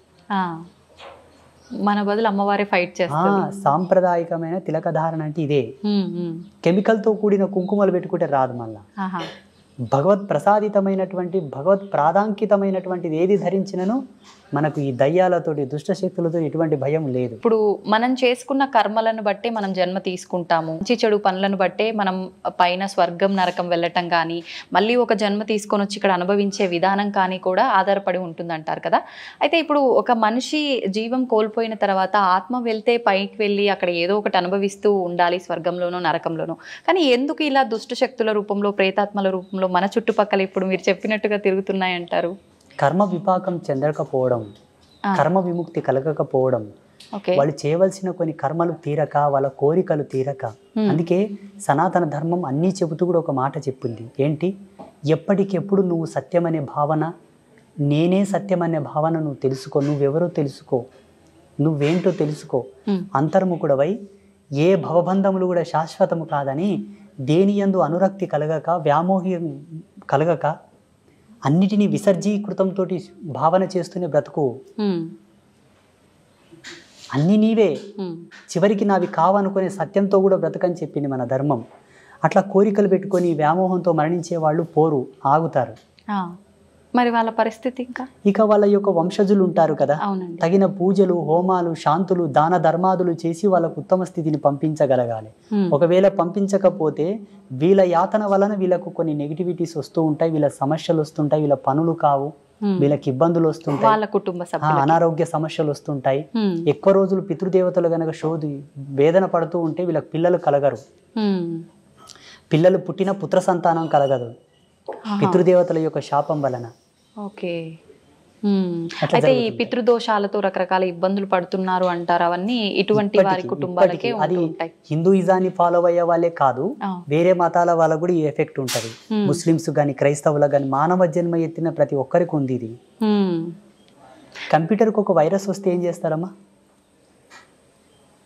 మన బదులు అమ్మవారే ఫైట్ చేస్తారు. సాంప్రదాయకమైన తిలక ధారణ అంటే ఇదే. కెమికల్ తో కూడిన కుంకుమలు పెట్టుకుంటే రాదు. మళ్ళా భగవత్ ప్రసాదితమైనటువంటి, భగవత్ ప్రాధాంకితమైనటువంటిది ఏది ధరించినను మనకు ఈ దయ్యాలతోటి, దుష్టశక్తులతో ఎటువంటి భయం లేదు. ఇప్పుడు మనం చేసుకున్న కర్మలను బట్టే మనం జన్మ తీసుకుంటాము. మంచి చెడు పనులను బట్టే మనం పైన స్వర్గం నరకం వెళ్ళటం కానీ, మళ్ళీ ఒక జన్మ తీసుకొని వచ్చి ఇక్కడ అనుభవించే విధానం కానీ కూడా ఆధారపడి ఉంటుంది అంటారు కదా. అయితే ఇప్పుడు ఒక మనిషి జీవం కోల్పోయిన తర్వాత ఆత్మ వెళ్తే పైకి వెళ్ళి అక్కడ ఏదో ఒకటి అనుభవిస్తూ ఉండాలి, స్వర్గంలోనో నరకంలోనో. కానీ ఎందుకు ఇలా దుష్టశక్తుల రూపంలో, ప్రేతాత్మల రూపంలో మన చుట్టుపక్కల ఇప్పుడు మీరు చెప్పినట్టుగా తిరుగుతున్నాయంటారు? కర్మ విపాకం చెందకపోవడం, కర్మ విముక్తి కలగకపోవడం, వాళ్ళు చేయవలసిన కొన్ని కర్మలు తీరక, వాళ్ళ కోరికలు తీరక. అందుకే సనాతన ధర్మం అన్నీ చెబుతూ కూడా ఒక మాట చెప్పింది. ఏంటి? ఎప్పటికెప్పుడు నువ్వు సత్యం అనే భావన, నేనే సత్యం అనే భావన నువ్వు తెలుసుకో, నువ్వెవరో తెలుసుకో, నువ్వేంటో తెలుసుకో. అంతర్ముఖుడవై ఏ భవబంధములు కూడా శాశ్వతము కాదని, దేని యందు అనురక్తి కలగక, వ్యామోహం కలగక, అన్నిటినీ విసర్జీకృతంతో భావన చేస్తూనే బ్రతుకు. అన్నీ నీవే, చివరికి నావి కావనుకునే సత్యంతో కూడా బ్రతకని చెప్పింది మన ధర్మం. అట్లా కోరికలు పెట్టుకొని వ్యామోహంతో మరణించే వాళ్ళు పోరు, ఆగుతారు. మరి వాళ్ళ పరిస్థితి ఇంకా ఇక వాళ్ళ యొక్క వంశజులు ఉంటారు కదా, అవునండి. తగిన పూజలు, హోమాలు, శాంతులు, దాన ధర్మాదులు చేసి వాళ్ళకు ఉత్తమ స్థితిని పంపించగలగాలి. ఒకవేళ పంపించకపోతే వీళ్ళ యాతన వలన వీళ్ళకు కొన్ని నెగిటివిటీస్ వస్తూ ఉంటాయి, వీళ్ళ సమస్యలు వస్తుంటాయి, వీళ్ళ పనులు కావు, వీళ్ళకి ఇబ్బందులు వస్తుంటాయి, వాళ్ళ కుటుంబ సభ్యులు అనారోగ్య సమస్యలు వస్తుంటాయి. ఎక్కువ రోజులు పితృదేవతలు గనక వేదన పడుతూ ఉంటే వీళ్ళకి పిల్లలు కలగరు, పిల్లలు పుట్టిన పుత్ర సంతానం కలగదు, పితృదేవతల యొక్క శాపం వలన. ఓకే. అయితే ఈ పితృదోషాలతో రకరకాల ఇబ్బందులు పడుతున్నారు అంటారు, అవన్నీ ఇటువంటి వారి కుటుంబాలకే అది ఉంటాయి. హిందూయిజాన్ని ఫాలో అయ్యే వాళ్ళే కాదు, వేరే మతాల వాళ్ళ కూడా ఈ ఎఫెక్ట్ ఉంటది. ముస్లిమ్స్ గాని, క్రైస్తవులకు గాని, మానవ జన్మ ఎత్తిన ప్రతి ఒక్కరికి ఉంది ఇది. కంప్యూటర్కి ఒక వైరస్ వస్తే ఏం చేస్తారమ్మా?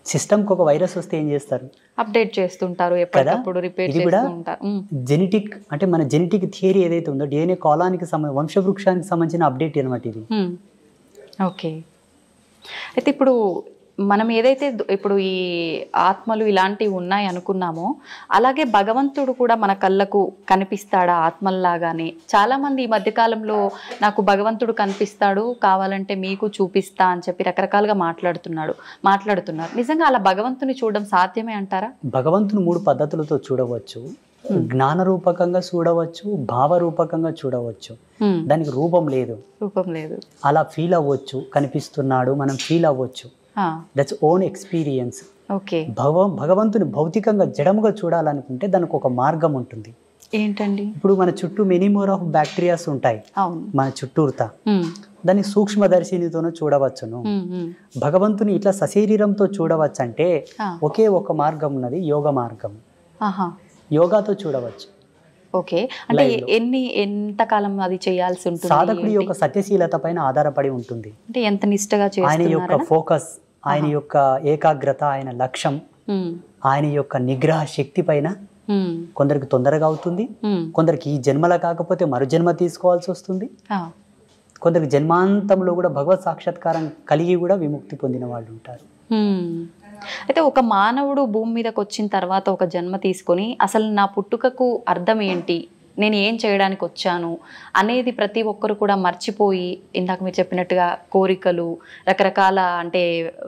సిస్టమ్కి ఒక వైరస్ వస్తే ఏం చేస్తారు? అప్డేట్ చేస్తుంటారు, ఎప్పటికప్పుడు రిపేర్ చేస్తూ ఉంటారు. జెనెటిక్ అంటే మన జెనెటిక్ థియరీ ఏదైతే ఉందో, డిఎన్ఏ కాలానికి వంశవృక్షానికి సంబంధించిన అప్డేట్ అనమాట ఇది. ఓకే. అయితే ఇప్పుడు మనం ఏదైతే ఇప్పుడు ఈ ఆత్మలు ఇలాంటివి ఉన్నాయి అనుకున్నామో, అలాగే భగవంతుడు కూడా మన కళ్ళకు కనిపిస్తాడా ఆత్మల్లాగానే? చాలామంది ఈ మధ్యకాలంలో నాకు భగవంతుడు కనిపిస్తాడు, కావాలంటే మీకు చూపిస్తా అని చెప్పి రకరకాలుగా మాట్లాడుతున్నారు. నిజంగా అలా భగవంతుని చూడడం సాధ్యమే అంటారా? భగవంతుని 3 పద్ధతులతో చూడవచ్చు. జ్ఞాన రూపకంగా చూడవచ్చు, భావ రూపకంగా చూడవచ్చు. దానికి రూపం లేదు. అలా ఫీల్ అవ్వచ్చు, కనిపిస్తున్నాడు, మనం ఫీల్ అవ్వచ్చు. That's own experience. ఓకే. భగవంతుని భౌతికంగా జడముగా చూడాలనుకుంటే దానికి ఒక మార్గం ఉంటుంది. ఏంటండి? ఇప్పుడు మన చుట్టూ మెనీ మోర్ ఆఫ్ బ్యాక్టీరియాస్ ఉంటాయి మన చుట్టూరుతా, దాన్ని సూక్ష్మదర్శినితోనూ చూడవచ్చును. భగవంతుని ఇట్లా సశరీరంతో చూడవచ్చు అంటే ఒకే ఒక మార్గం ఉన్నది, యోగ మార్గం. యోగాతో చూడవచ్చు. ఓకే. అంటే ఎంతకాలం అది చేయాల్సి ఉంటుంది? సాధకుడి యొక్క సత్యశీలత పైన ఆధారపడి ఉంటుంది. అంటే ఎంత నిష్టగా చేస్తున్నారు, ఆయన యొక్క ఫోకస్, ఆయన యొక్క ఏకాగ్రత, ఆయన లక్ష్యం, ఆయన యొక్క నిగ్రహ శక్తి పైన. కొందరికి తొందరగా అవుతుంది, కొందరికి ఈ జన్మల కాకపోతే మరు జన్మ తీసుకోవాల్సి వస్తుంది, కొందరికి జన్మాంతంలో కూడా భగవత్ సాక్షాత్కారం కలిగి కూడా విముక్తి పొందిన వాళ్ళు ఉంటారు. అయితే ఒక మానవుడు భూమి మీదకి వచ్చిన తర్వాత ఒక జన్మ తీసుకొని అసలు నా పుట్టుకకు అర్థం ఏంటి, నేను ఏం చేయడానికి వచ్చాను అనేది ప్రతి ఒక్కరు కూడా మర్చిపోయి, ఇందాక మీరు చెప్పినట్టుగా కోరికలు, రకరకాల అంటే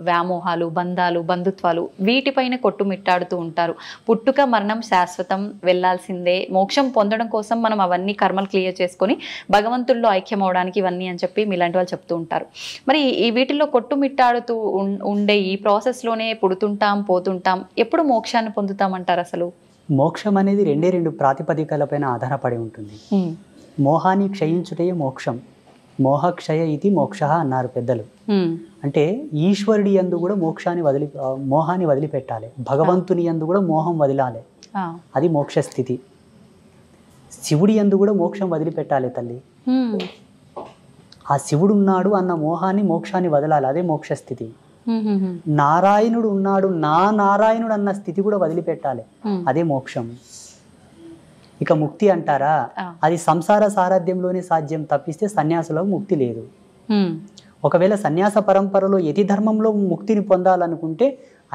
వ్యామోహాలు, బంధాలు, బంధుత్వాలు, వీటిపైన కొట్టుమిట్టాడుతూ ఉంటారు. పుట్టుక మరణం శాశ్వతం, వెళ్ళాల్సిందే, మోక్షం పొందడం కోసం మనం అవన్నీ కర్మలు క్లియర్ చేసుకొని భగవంతుల్లో ఐక్యం అవడానికి ఇవన్నీ అని చెప్పి మీలాంటి వాళ్ళు చెప్తూ ఉంటారు. మరి ఈ వీటిల్లో కొట్టుమిట్టాడుతూ ఉండే ఈ ప్రాసెస్లోనే పుడుతుంటాం, పోతుంటాం, ఎప్పుడు మోక్షాన్ని పొందుతామంటారు? అసలు మోక్షం అనేది 2 ప్రాతిపదికలపైన ఆధారపడి ఉంటుంది. మోహాన్ని క్షయించుటే మోక్షం, మోహక్షయ ఇది మోక్ష అన్నారు పెద్దలు. అంటే ఈశ్వరుడి యందు కూడా మోహాన్ని వదిలిపెట్టాలి, భగవంతుని యందు కూడా మోహం వదిలాలి, అది మోక్ష స్థితి. శివుడి యందు కూడా మోక్షం వదిలిపెట్టాలి తల్లి. ఆ శివుడు ఉన్నాడు అన్న మోహాన్ని, మోక్షాన్ని వదలాలి, అదే మోక్ష స్థితి. నారాయణుడు ఉన్నాడు, నారాయణుడు అన్న స్థితి కూడా వదిలిపెట్టాలి, అదే మోక్షం. ఇక ముక్తి అంటారా, అది సంసార సారథ్యంలోనే సాధ్యం తప్పిస్తే సన్యాసులకు ముక్తి లేదు. ఒకవేళ సన్యాస పరంపరలో యతి ధర్మంలో ముక్తిని పొందాలనుకుంటే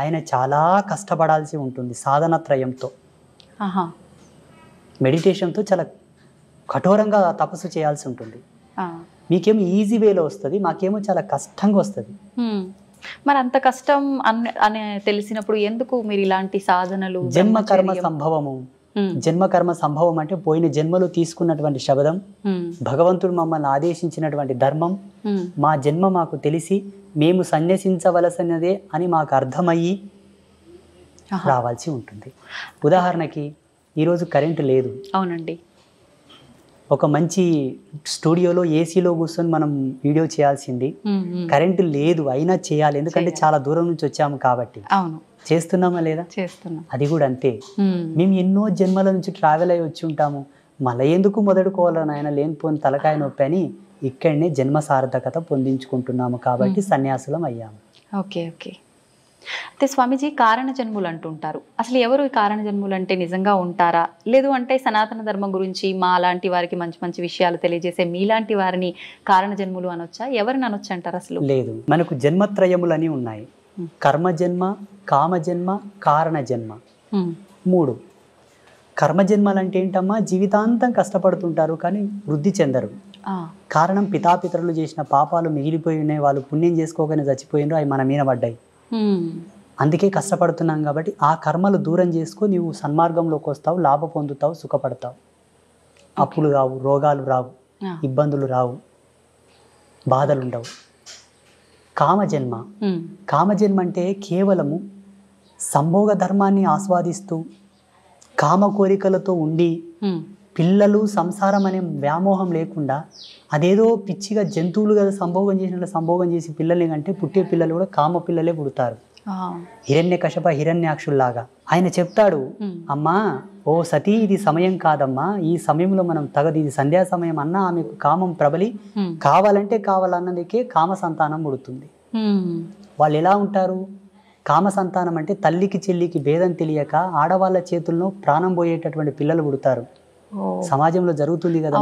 ఆయన చాలా కష్టపడాల్సి ఉంటుంది, సాధనత్రయంతో, మెడిటేషన్తో చాలా కఠోరంగా తపస్సు చేయాల్సి ఉంటుంది. మీకేమో ఈజీ వేలో వస్తుంది, మాకేమో చాలా కష్టంగా వస్తుంది. మరి అంత కష్టం అని తెలిసినప్పుడు ఎందుకు మీరు ఇలాంటి సాధనలు? జన్మకర్మ సంభవము. జన్మకర్మ సంభవం అంటే పోయిన జన్మలో తీసుకున్నటువంటి శబ్దం, భగవంతుడు మమ్మల్ని ఆదేశించినటువంటి ధర్మం, మా జన్మ మాకు తెలిసి మేము సన్యసించవలసినదే అని మాకు అర్థమయ్యి రావాల్సి ఉంటుంది. ఉదాహరణకి ఈరోజు కరెంటు లేదు. అవునండి. ఒక మంచి స్టూడియోలో ఏసీలో కూర్చొని మనం వీడియో చేయాల్సింది, కరెంటు లేదు అయినా చేయాలి, ఎందుకంటే చాలా దూరం నుంచి వచ్చాము కాబట్టి. అవును, చేస్తున్నామా లేదా? చేస్తున్నాం. అది కూడా అంతే. మేము ఎన్నో జన్మల నుంచి ట్రావెల్ అయ్యి వచ్చి ఉంటాము, మళ్ళీ ఎందుకు మొదలుకోవాలని ఆయన లేనిపోని తలకాయ నొప్పి అని ఇక్కడనే జన్మ సార్థకత పొందించుకుంటున్నాము కాబట్టి సన్యాసులం అయ్యాము. ఓకే. అయితే స్వామీజీ, కారణ జన్ములు అంటుంటారు. అసలు ఎవరు ఈ కారణ జన్ములు అంటే నిజంగా ఉంటారా? లేదు అంటే సనాతన ధర్మం గురించి మా లాంటి వారికి మంచి మంచి విషయాలు తెలియజేసే మీలాంటి వారిని కారణ జన్ములు అనొచ్చా? ఎవరిని అనొచ్చు అంటారు? అసలు లేదు, మనకు జన్మత్రయములని ఉన్నాయి. కర్మజన్మ, కామజన్మ, కారణజన్మ. 3 కర్మజన్మలు అంటే ఏంటమ్మా, జీవితాంతం కష్టపడుతుంటారు కానీ వృద్ధి చెందరు. కారణం పితాపితరులు చేసిన పాపాలు మిగిలిపోయి ఉన్నాయి, వాళ్ళు పుణ్యం చేసుకోగానే చచ్చిపోయినారు, అవి మన మీద పడ్డాయి. అందుకే కష్టపడుతున్నాం కాబట్టి ఆ కర్మలు దూరం చేసుకో, నీవు సన్మార్గంలోకి వస్తావు, లాభ పొందుతావు, సుఖపడతావు. అప్పులు రావు, రోగాలు రావు, ఇబ్బందులు రావు, బాధలు ఉండవు. కామజన్మ, కామజన్మ అంటే కేవలము సంభోగ ధర్మాన్ని ఆస్వాదిస్తూ కామ కోరికలతో ఉండి పిల్లలు సంసారం అనే వ్యామోహం లేకుండా అదేదో పిచ్చిగా జంతువులు కదా సంభోగం చేసినట్లు సంభోగం చేసి పిల్లల్ని కంటే పుట్టే పిల్లలు కూడా కామ పిల్లలే పుడతారు. హిరణ్యకశప హిరణ్యాక్షుల్లాగా. ఆయన చెప్తాడు, అమ్మా ఓ సతీ, ఇది సమయం కాదమ్మా, ఈ సమయంలో మనం తగదు, ఇది సంధ్యా సమయం అన్నా ఆమెకు కామం ప్రబలి కావాలంటే కావాలన్నదికే కామ సంతానం పుడుతుంది. వాళ్ళు ఎలా ఉంటారు? కామ సంతానం అంటే తల్లికి చెల్లికి భేదం తెలియక ఆడవాళ్ళ చేతుల్లో ప్రాణం పోయేటటువంటి పిల్లలు పుడతారు. సమాజంలో జరుగుతుంది కదా.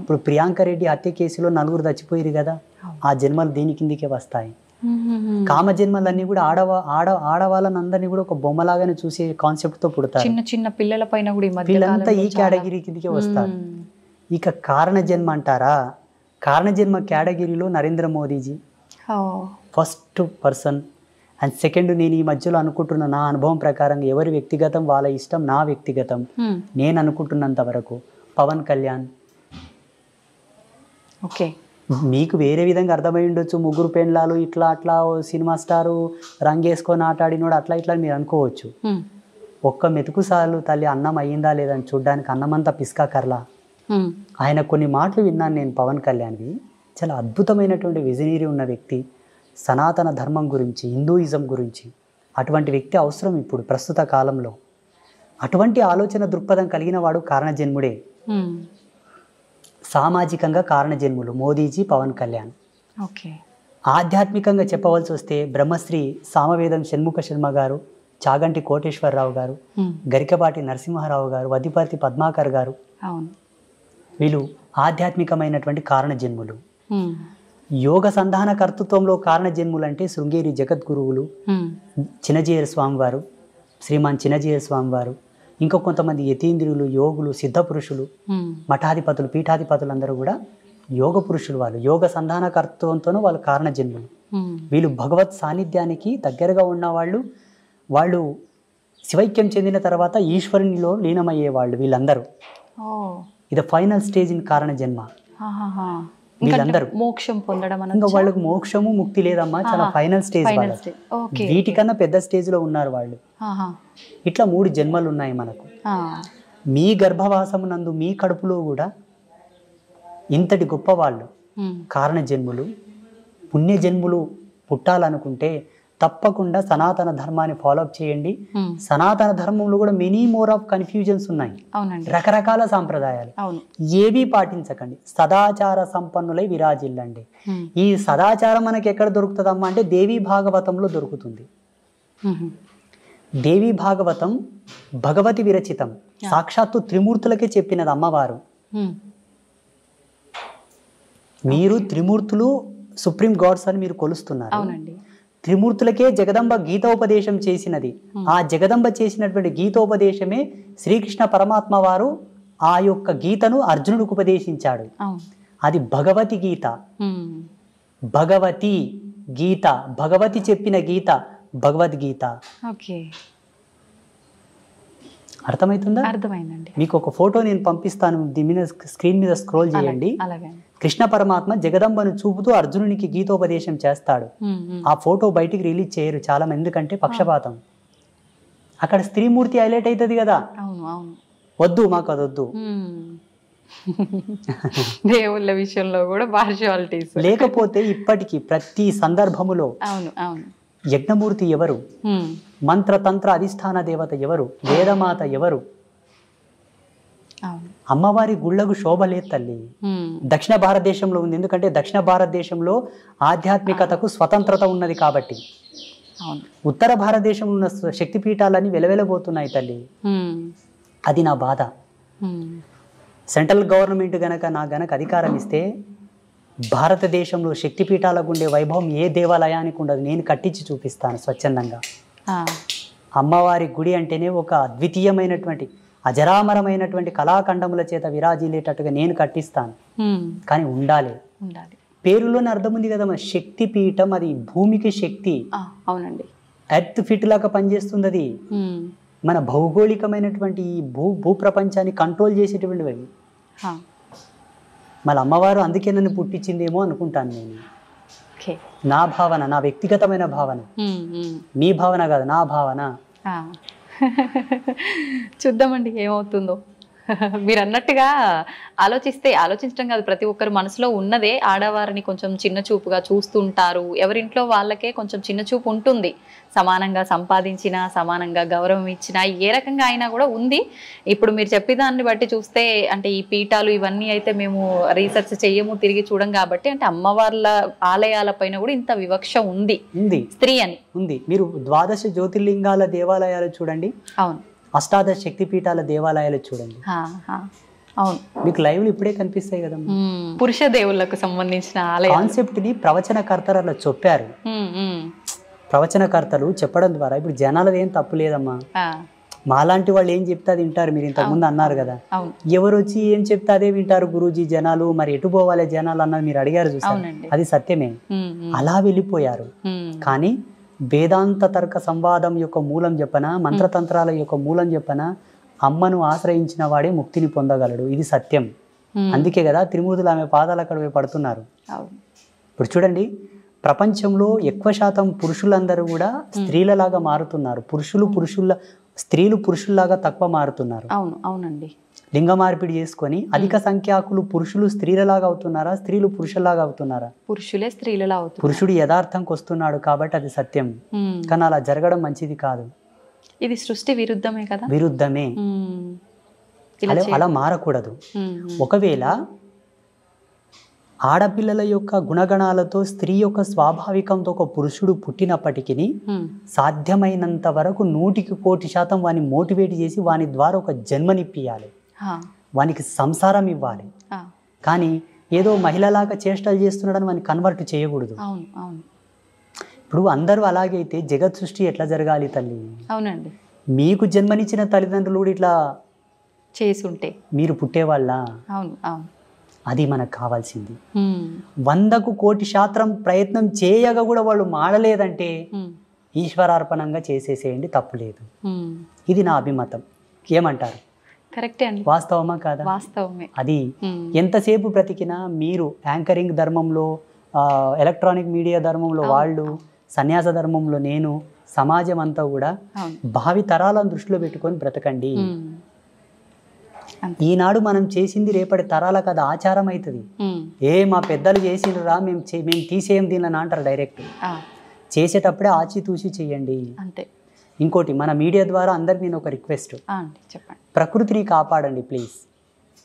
ఇప్పుడు ప్రియాంక రెడ్డి హత్య కేసులో 4 చచ్చిపోయారు కదా, ఆ జన్మలు దీని కిందికే వస్తాయి. కామ జన్మలన్నీ కూడా ఆడవాళ్ళని కూడా ఒక బొమ్మలాగానే చూసే కాన్సెప్ట్ తో పుడతారు. చిన్న చిన్న పిల్లల పైన కూడా పిల్లలంతా ఈ కేటగిరీ కిందికే వస్తారు. ఇక కారణ జన్మ అంటారా? కారణ జన్మ కేటగిరీలో Narendra Modiji first person. And second, నేను ఈ మధ్యలో అనుకుంటున్న నా అనుభవం ప్రకారం ఎవరి వ్యక్తిగతం వాళ్ళ ఇష్టం, నా వ్యక్తిగతం నేను అనుకుంటున్నంత వరకు పవన్ కళ్యాణ్. ఓకే, మీకు వేరే విధంగా అర్థమై ఉండొచ్చు, 3 పెండ్లాలు ఇట్లా అట్లా సినిమా స్టారు రంగేసుకొని ఆటాడినోడు అట్లా ఇట్లా మీరు అనుకోవచ్చు. ఒక్క మెతుకు సార్లు తల్లి అన్నం అయ్యిందా లేదని చూడ్డానికి అన్నమంతా పిస్కా కర్లా. ఆయన కొన్ని మాటలు విన్నాను నేను పవన్ కళ్యాణ్వి, చాలా అద్భుతమైనటువంటి విజనరీ ఉన్న వ్యక్తి, సనాతన ధర్మం గురించి, హిందూయిజం గురించి. అటువంటి వ్యక్తి అవసరం ఇప్పుడు ప్రస్తుత కాలంలో. అటువంటి ఆలోచన దృక్పథం కలిగిన వాడు కారణజన్ముడే. సామాజికంగా కారణజన్ములు మోదీజీ, పవన్ కళ్యాణ్. ఓకే, ఆధ్యాత్మికంగా చెప్పవలసి వస్తే బ్రహ్మశ్రీ సామవేదం షణ్ముఖ శర్మ గారు, చాగంటి కోటేశ్వరరావు గారు, గరికపాటి నరసింహారావు గారు, వదిపర్తి పద్మాకర్ గారు, వీళ్ళు ఆధ్యాత్మికమైనటువంటి కారణజన్ములు. యోగ సంధాన కర్తృత్వంలో కారణజన్ములు అంటే శృంగేరి జగద్గురువులు, చిన్నజీయర్ స్వామి వారు, శ్రీమాన్ చిన్నజీయర్ స్వామి వారు, ఇంకా కొంతమంది యతీంద్రులు, యోగులు, సిద్ధపురుషులు, మఠాధిపతులు, పీఠాధిపతులు అందరూ కూడా యోగ పురుషులు. వాళ్ళు యోగ సంధాన కర్తృత్వంతోనూ వాళ్ళు కారణజన్ములు. వీళ్ళు భగవత్ సాన్నిధ్యానికి దగ్గరగా ఉన్నవాళ్ళు. వాళ్ళు శివైక్యం చెందిన తర్వాత ఈశ్వరునిలో లీనమయ్యేవాళ్ళు వీళ్ళందరూ. ఇది ఫైనల్ స్టేజ్ ఇన్ కారణజన్మ. వీళ్ళందరూ మోక్షం పొందడం, ఇంకా వాళ్ళకు మోక్షము ముక్తి లేదమ్మా, చాలా ఫైనల్ స్టేజ్. వీటికన్నా పెద్ద స్టేజ్ లో ఉన్నారు వాళ్ళు. ఇట్లా 3 జన్మలు ఉన్నాయి మనకు. మీ గర్భవాసము నందు మీ కడుపులో కూడా ఇంతటి గొప్ప వాళ్ళు కారణ జన్ములు. పుణ్య జన్ములు పుట్టాలనుకుంటే తప్పకుండా సనాతన ధర్మాన్ని ఫాలోఅప్ చేయండి. సనాతన ధర్మంలో కూడా మెనీ మోర్ ఆఫ్ కన్ఫ్యూజన్స్ ఉన్నాయి, రకరకాల సాంప్రదాయాలు. ఏవి పాటించకండి, సదాచార సంపన్నులై విరాజిల్లండి. ఈ సదాచారం మనకి ఎక్కడ దొరుకుతుందమ్మా అంటే దేవీ భాగవతంలో దొరుకుతుంది. దేవీ భాగవతం భగవతి విరచితం, సాక్షాత్తు త్రిమూర్తులకే చెప్పినది అమ్మవారు. మీరు త్రిమూర్తులు సుప్రీం గాడ్స్ అని మీరు కొలుస్తున్నారు. త్రిమూర్తులకే జగదంబ గీతోపదేశం చేసినది. ఆ జగదంబ చేసినటువంటి గీతోపదేశమే శ్రీకృష్ణ పరమాత్మ వారు ఆ యొక్క గీతను అర్జునుడికి ఉపదేశించాడు. అది భగవతి గీత. భగవతి గీత, భగవతి చెప్పిన గీత భగవద్గీత. అర్థమవుతుందా? అర్థమైందండి. మీకు ఒక ఫోటో నేను పంపిస్తాను, దీని మీద స్క్రీన్ మీద స్క్రోల్ చేయండి. కృష్ణ పరమాత్మ జగదంబను చూపుతూ అర్జునునికి గీతోపదేశం చేస్తాడు. ఆ ఫోటో బయటికి రిలీజ్ చేయరు చాలా మంది, ఎందుకంటే పక్షపాతం. అక్కడ స్త్రీమూర్తి హైలైట్ అవుతుంది కదా. వద్దు, మాకు అది వద్దు. దేవుళ్ళ విషయంలో కూడా పార్షియాలిటీస్. లేకపోతే ఇప్పటికీ ప్రతి సందర్భములో యజ్ఞమూర్తి ఎవరు, మంత్రతంత్ర అధిష్టాన దేవత ఎవరు, వేదమాత ఎవరు? అమ్మవారి గుళ్ళకు శోభ లేదు తల్లి. దక్షిణ భారతదేశంలో ఉంది, ఎందుకంటే దక్షిణ భారతదేశంలో ఆధ్యాత్మికతకు స్వతంత్రత ఉన్నది కాబట్టి. ఉత్తర భారతదేశంలో ఉన్న శక్తిపీఠాలన్నీ వెలవెలబోతున్నాయి తల్లి. అది నా బాధ. సెంట్రల్ గవర్నమెంట్ గనక అధికారం ఇస్తే భారతదేశంలో శక్తిపీఠాలకు ఉండే వైభవం ఏ దేవాలయానికి ఉండదు. నేను కట్టించి చూపిస్తాను స్వచ్ఛందంగా. అమ్మవారి గుడి అంటేనే ఒక అద్వితీయమైనటువంటి అజరామరమైనటువంటి కళాఖండముల చేత విరాజిల్లేటట్టుగా నేను కట్టిస్తాను. కానీ ఉండాలి. పేరులోనే అర్థం ఉంది కదమ్మా, శక్తి పీఠం. అది భూమికి శక్తి. అవునండి. ఎర్త్ ఫిట్ లాగా పనిచేస్తుంది అది. మన భౌగోళికమైనటువంటి ఈ భూప్రపంచాన్ని కంట్రోల్ చేసేటువంటివి అవి. మళ్ళీ అమ్మవారు అందుకే నన్ను పుట్టించిందేమో అనుకుంటాను నేను. నా భావన, నా వ్యక్తిగతమైన భావన, మీ భావన కాదు, నా భావన. చూద్దామండి ఏమవుతుందో. మీరు అన్నట్టుగా ఆలోచించడం కాదు, ప్రతి ఒక్కరు మనసులో ఉన్నదే. ఆడవారిని కొంచెం చిన్న చూపుగా చూస్తుంటారు. ఎవరింట్లో వాళ్ళకే కొంచెం చిన్న చూపు ఉంటుంది. సమానంగా సంపాదించినా, సమానంగా గౌరవం ఇచ్చినా, ఏ రకంగా అయినా కూడా ఉంది. ఇప్పుడు మీరు చెప్పేదాన్ని బట్టి చూస్తే అంటే ఈ పీఠాలు ఇవన్నీ అయితే మేము రీసెర్చ్ చెయ్యము, తిరిగి చూడం కాబట్టి అంటే అమ్మవార్ల ఆలయాల పైన కూడా ఇంత వివక్ష ఉంది స్త్రీ అని ఉంది. మీరు ద్వాదశ జ్యోతిర్లింగాల దేవాలయాలు చూడండి, అవును, అష్టాదశ శక్తిపీఠాల దేవాలయాలు చూడండి, అవును, మీకు లైవ్లు ఇప్పుడే కనిపిస్తాయి కదా. పురుష దేవుళ్ళకు సంబంధించిన ఆలయ కాన్సెప్ట్ ని ప్రవచనకర్తలు అలా చెప్పారు. ప్రవచనకర్తలు చెప్పడం ద్వారా ఇప్పుడు జనాలది ఏం తప్పు లేదమ్మా. మాలాంటి వాళ్ళు ఏం చెప్తే అది వింటారు. మీరు ఇంతకుముందు అన్నారు కదా, ఎవరు వచ్చి ఏం చెప్తే అదే వింటారు గురూజీ జనాలు. మరి ఎటు పోవాలి జనాలు అన్నది మీరు అడిగారు చూసారు, అది సత్యమే. అలా వెళ్ళిపోయారు. కానీ వేదాంత తర్క సంవాదం యొక్క మూలం చెప్పనా, మంత్రతంత్రాల యొక్క మూలం చెప్పనా, అమ్మను ఆశ్రయించిన వాడే ముక్తిని పొందగలడు. ఇది సత్యం. అందుకే కదా త్రిమూర్తులు ఆమె పాదాలు అక్కడ పడుతున్నారు. ఇప్పుడు చూడండి, ప్రపంచంలో ఎక్కువ శాతం పురుషులందరూ కూడా స్త్రీలలాగా మారుతున్నారు. స్త్రీలు పురుషుల్లాగా తక్కువ మారుతున్నారు. అవును, అవునండి. లింగ మార్పిడి చేసుకొని అధిక సంఖ్యాకులు పురుషులు స్త్రీలలాగా అవుతున్నారా, స్త్రీలు పురుషుల్లాగా అవుతున్నారా? పురుషులే స్త్రీలలా అవుతున్నారు. పురుషుడు యథార్థంకి వస్తున్నాడు కాబట్టి అది సత్యం. కానీ అలా జరగడం మంచిది కాదు. ఇది సృష్టి విరుద్ధమే కదా. విరుద్ధమే. అలా మారకూడదు. ఒకవేళ ఆడపిల్లల యొక్క గుణగణాలతో స్త్రీ యొక్క స్వాభావికంతో ఒక పురుషుడు పుట్టినప్పటికీ సాధ్యమైనంత వరకు 100% వాని మోటివేట్ చేసి వాని ద్వారా ఒక జన్మనిప్పియాలి, వానికి సంసారం ఇవ్వాలి. కానీ ఏదో మహిళలాగా చేష్టలు చేస్తున్నాడని వాని కన్వర్ట్ చేయకూడదు. ఇప్పుడు అందరూ అలాగైతే జగత్ సృష్టి ఎట్లా జరగాలి తల్లి? అవునండి. మీకు జన్మనిచ్చిన తల్లిదండ్రులు కూడా ఇట్లా చేసి ఉంటే మీరు పుట్టేవాళ్ళ? అవును, అవును. అది మనకు కావాల్సింది. 100% ప్రయత్నం చేయగా కూడా వాళ్ళు మాడలేదంటే ఈశ్వరార్పణంగా చేసేసేయండి, తప్పులేదు. ఇది నా అభిమతం. ఏమంటారు? కరెక్టే అండి. వాస్తవమా కాదా? వాస్తవమే. అది ఎంతసేపు బ్రతికినా మీరు యాంకరింగ్ ధర్మంలో, ఎలక్ట్రానిక్ మీడియా ధర్మంలో వాళ్ళు, సన్యాస ధర్మంలో నేను, సమాజం అంతా కూడా భావి తరాలను దృష్టిలో పెట్టుకొని బ్రతకండి. ఈనాడు మనం చేసింది రేపటి తరాలకు అది ఆచారం అవుతుంది. మా పెద్దలు చేసిండ్రా మేము తీసేయం దీనిని అంటారు డైరెక్ట్. చేసేటప్పుడే ఆచితూచి చెయ్యండి. అంతే. ఇంకోటి, మన మీడియా ద్వారా అందరికి నేను ఒక రిక్వెస్ట్, చెప్పండి. ప్రకృతిని కాపాడండి ప్లీజ్.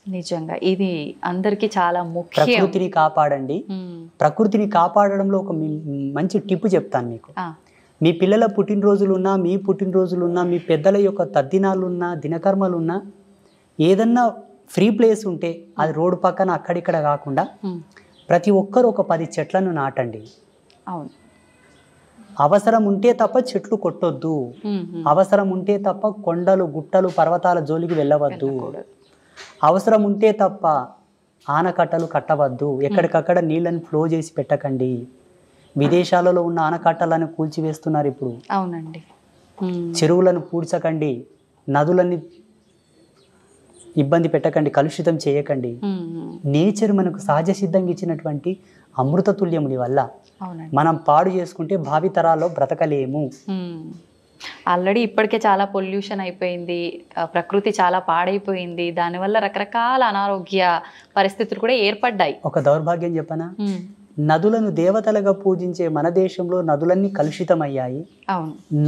నిజంగా ఇది అందరికీ చాలా ముఖ్యం. ప్రకృతిని కాపాడండి. ప్రకృతిని కాపాడడంలో ఒక మంచి టిప్ చెప్తాను మీకు. మీ పిల్లల పుట్టినరోజులున్నా, మీ పుట్టినరోజులున్నా, మీ పెద్దల యొక్క తద్దినాలున్నా, దినకర్మలున్నా, ఏదన్నా ఫ్రీ ప్లేస్ ఉంటే అది రోడ్డు పక్కన అక్కడిక్కడ కాకుండా ప్రతి ఒక్కరు ఒక 10 చెట్లను నాటండి. అవును. అవసరం ఉంటే తప్ప చెట్లు కొట్టొద్దు. అవసరం ఉంటే తప్ప కొండలు, గుట్టలు, పర్వతాల జోలికి వెళ్ళవద్దు. అవసరం ఉంటే తప్ప ఆనకట్టలు కట్టవద్దు. ఎక్కడికక్కడ నీళ్ళని ఫ్లో చేసి పెట్టకండి. విదేశాలలో ఉన్న ఆనకట్టలను కూల్చివేస్తున్నారు ఇప్పుడు. అవునండి. చెరువులను పూడ్చకండి, నదులని ఇబ్బంది పెట్టకండి, కలుషితం చేయకండి. నేచర్ మనకు సహజ సిద్ధంగా ఇచ్చినటువంటి అమృత తుల్యముని వల్ల మనం పాడు చేసుకుంటే భావి తరాల్లో బ్రతకలేము. ఆల్రెడీ ఇప్పటికే చాలా పొల్యూషన్ అయిపోయింది, ప్రకృతి చాలా పాడైపోయింది. దానివల్ల రకరకాల అనారోగ్య పరిస్థితులు కూడా ఏర్పడ్డాయి. ఒక దౌర్భాగ్యం చెప్పనా, నదులను దేవతలుగా పూజించే మన దేశంలో నదులన్నీ కలుషితమయ్యాయి.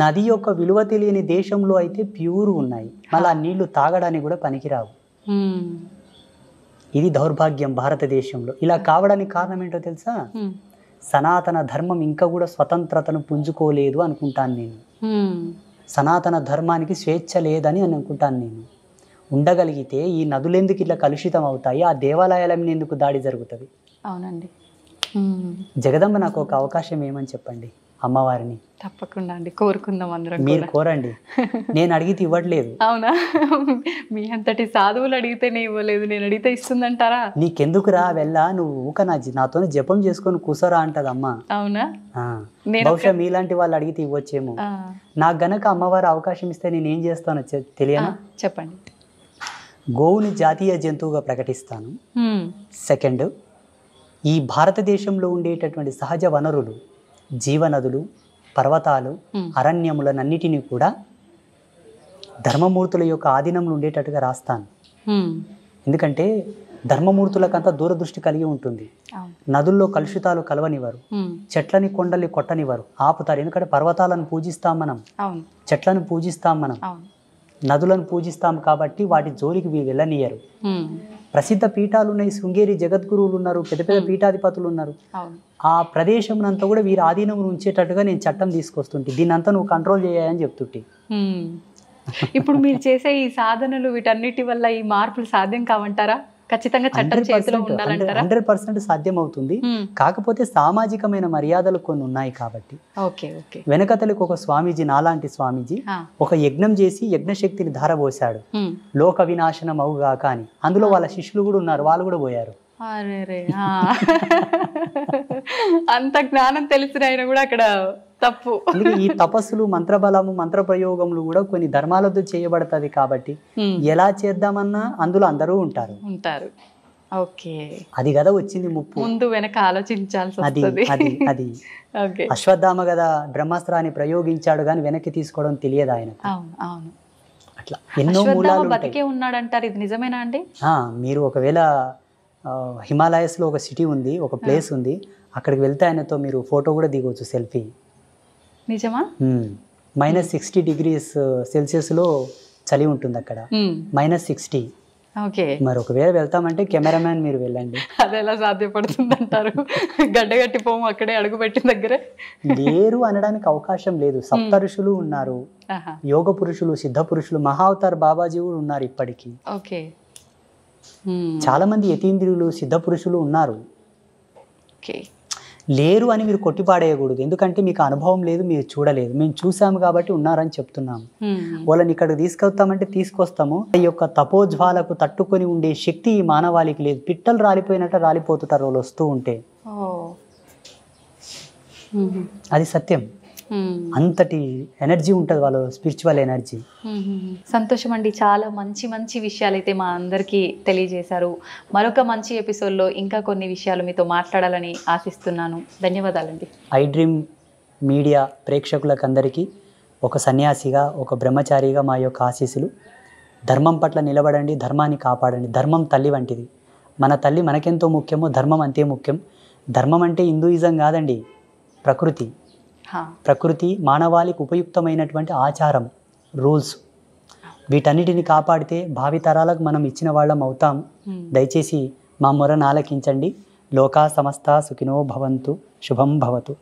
నది యొక్క విలువ తెలియని దేశంలో అయితే ప్యూర్ ఉన్నాయి. మళ్ళీ ఆ నీళ్లు తాగడానికి కూడా పనికిరావు. ఇది దౌర్భాగ్యం భారతదేశంలో. ఇలా కావడానికి కారణం ఏంటో తెలుసా? సనాతన ధర్మం ఇంకా కూడా స్వతంత్రతను పుంజుకోలేదు అనుకుంటాను నేను. సనాతన ధర్మానికి స్వేచ్ఛ లేదని అనుకుంటాను నేను. ఉండగలిగితే ఈ నదులెందుకు ఇట్లా కలుషితం అవుతాయి? ఆ దేవాలయాల మీద ఎందుకు దాడి జరుగుతుంది? అవునండి. జగదంబ నాకు ఒక అవకాశం ఏమని చెప్పండి అమ్మవారిని. తప్పకుండా అండి, కోరుకుందాం అందరం. మీరు కోరండి, నేను అడిగితే ఇవ్వట్లేదు. అవునా? మీ అంతటి సాధువులు అడిగితేనే ఇవ్వలేదు, నేను అడిగితే ఇస్తుందంటారా? నీకెందుకురా వెళ్ళా, నువ్వు ఊక నాతో జపం చేసుకొని కూసరా అంటది అమ్మ. అవునా? బహుశా మీలాంటి వాళ్ళు అడిగితే ఇవ్వచ్చేమో. నాకు గనక అమ్మవారు అవకాశం ఇస్తే నేను ఏం చేస్తానో తెలియనా? చెప్పండి. గోవుని జాతీయ జంతువుగా ప్రకటిస్తాను. సెకండ్, ఈ భారతదేశంలో ఉండేటటువంటి సహజ వనరులు, జీవనదులు, పర్వతాలు, అరణ్యములనన్నిటినీ కూడా ధర్మమూర్తుల యొక్క ఆధీనంలో ఉండేటట్టుగా రాస్తాను. ఎందుకంటే ధర్మమూర్తులకంతా దూరదృష్టి కలిగి ఉంటుంది. నదుల్లో కలుషితాలు కలవనివ్వరు, చెట్లని కొండల్ని కొట్టనివ్వరు, ఆపుతారు. ఎందుకంటే పర్వతాలను పూజిస్తాం మనం, చెట్లను పూజిస్తాం మనం, నదులను పూజిస్తాం కాబట్టి వాటి జోలికి వెళ్ళనియరు. ప్రసిద్ధ పీఠాలు ఉన్నాయి, శృంగేరి జగద్గురువులు ఉన్నారు, పెద్ద పెద్ద పీఠాధిపతులు ఉన్నారు. ఆ ప్రదేశం అంతా కూడా వీరి ఆధీనం ఉంచేటట్టుగా నేను చట్టం తీసుకొస్తుంటే, దీన్ని అంతా నువ్వు కంట్రోల్ చేయాలని చెప్తుంటే. ఇప్పుడు మీరు చేసే ఈ సాధనలు వీటన్నిటి వల్ల ఈ మార్పులు సాధ్యం కావంటారా? ఖచ్చితంగా చట్టం చేతిలో ఉండాలంటారా? 100% సాధ్యం అవుతుంది. కాకపోతే సామాజికమైన మర్యాదలు కొన్ని ఉన్నాయి కాబట్టి. వెనకతలకు ఒక స్వామీజీ, నాలాంటి స్వామీజీ ఒక యజ్ఞం చేసి యజ్ఞశక్తిని ధారపోసాడు, లోక వినాశనం అవుగాక అని. అందులో వాళ్ళ శిష్యులు కూడా ఉన్నారు, వాళ్ళు కూడా పోయారు. అంత జ్ఞానం తెలిసిన ఆయన కూడా అక్కడ తప్పు. ఈ తపస్సులు, మంత్రబలము, మంత్ర ప్రయోగములు కూడా కొన్ని ధర్మాలతో చేయబడతాది కాబట్టి ఎలా చేద్దామన్నా అందులో అందరూ ఉంటారు. అది కదా వచ్చింది ముప్పు, ముందు వెనక ఆలోచించాల్సి. అది అశ్వత్థామ కదా బ్రహ్మాస్త్రాన్ని ప్రయోగించాడు కానీ వెనక్కి తీసుకోవడం తెలియదు ఆయన. అట్లా ఎన్నో మూలాలు బతికే ఉన్నాడంటారు, ఇది నిజమేనా అండి? మీరు ఒకవేళ హిమాలయస్లో ఒక సిటీ ఉంది, ఒక ప్లేస్ ఉంది, అక్కడికి వెళ్తే ఆయనతో మీరు ఫోటో కూడా దిగవచ్చు, సెల్ఫీ. నిజమా? -60 degrees Celsius చలి ఉంటుంది అక్కడ, -60. మరి ఒకవేళ వెళ్తామంటే కెమెరామ్యాన్ మీరు వెళ్ళండి. అది ఎలా సాధ్యపడుతుంది అంటారు? గడ్డగట్టి పోము అక్కడే అడుగు పెట్టిన దగ్గరే లేరు అనడానికి అవకాశం లేదు. సప్త ఋషులు ఉన్నారు, యోగ పురుషులు, సిద్ధ పురుషులు, మహావతార్ బాబాజీ కూడా ఉన్నారు ఇప్పటికీ. చాలా మంది యతీంద్రియులు, సిద్ధ పురుషులు ఉన్నారు. లేరు అని మీరు కొట్టిపాడేయకూడదు, ఎందుకంటే మీకు అనుభవం లేదు, మీరు చూడలేదు. మేము చూసాము కాబట్టి ఉన్నారని చెప్తున్నాము. వాళ్ళని ఇక్కడికి తీసుకొస్తామంటే తీసుకొస్తాము. ఈ యొక్క తపోజ్వాలకు తట్టుకొని ఉండే శక్తి ఈ మానవాళికి లేదు. పిట్టలు రాలిపోయినట్టు రాలిపోతుంటారు వాళ్ళు వస్తూ ఉంటే. అది సత్యం. అంతటి ఎనర్జీ ఉంటుంది వాళ్ళ స్పిరిచువల్ ఎనర్జీ. సంతోషం అండి, చాలా మంచి మంచి విషయాలు అయితే మా అందరికీ తెలియజేశారు. మరొక మంచి ఎపిసోడ్లో ఇంకా కొన్ని విషయాలు మీతో మాట్లాడాలని ఆశిస్తున్నాను. ధన్యవాదాలండి. ఐ డ్రీమ్ మీడియా ప్రేక్షకులకు అందరికీ ఒక సన్యాసిగా, ఒక బ్రహ్మచారిగా మా యొక్క ఆశీస్సులు. ధర్మం పట్ల నిలబడండి, ధర్మాన్ని కాపాడండి. ధర్మం తల్లి వంటిది. మన తల్లి మనకెంతో ముఖ్యమో ధర్మం అంతే ముఖ్యం. ధర్మం అంటే హిందూయిజం కాదండి, ప్రకృతి. ప్రకృతి మానవాళికి ఉపయుక్తమైనటువంటి ఆచారం, రూల్స్, వీటన్నిటిని కాపాడితే భావితరాలకు మనం ఇచ్చిన వాళ్ళం అవుతాం. దయచేసి మా మొరను ఆలకించండి. లోకా సమస్త సుఖినో భవంతు. శుభం భవతు.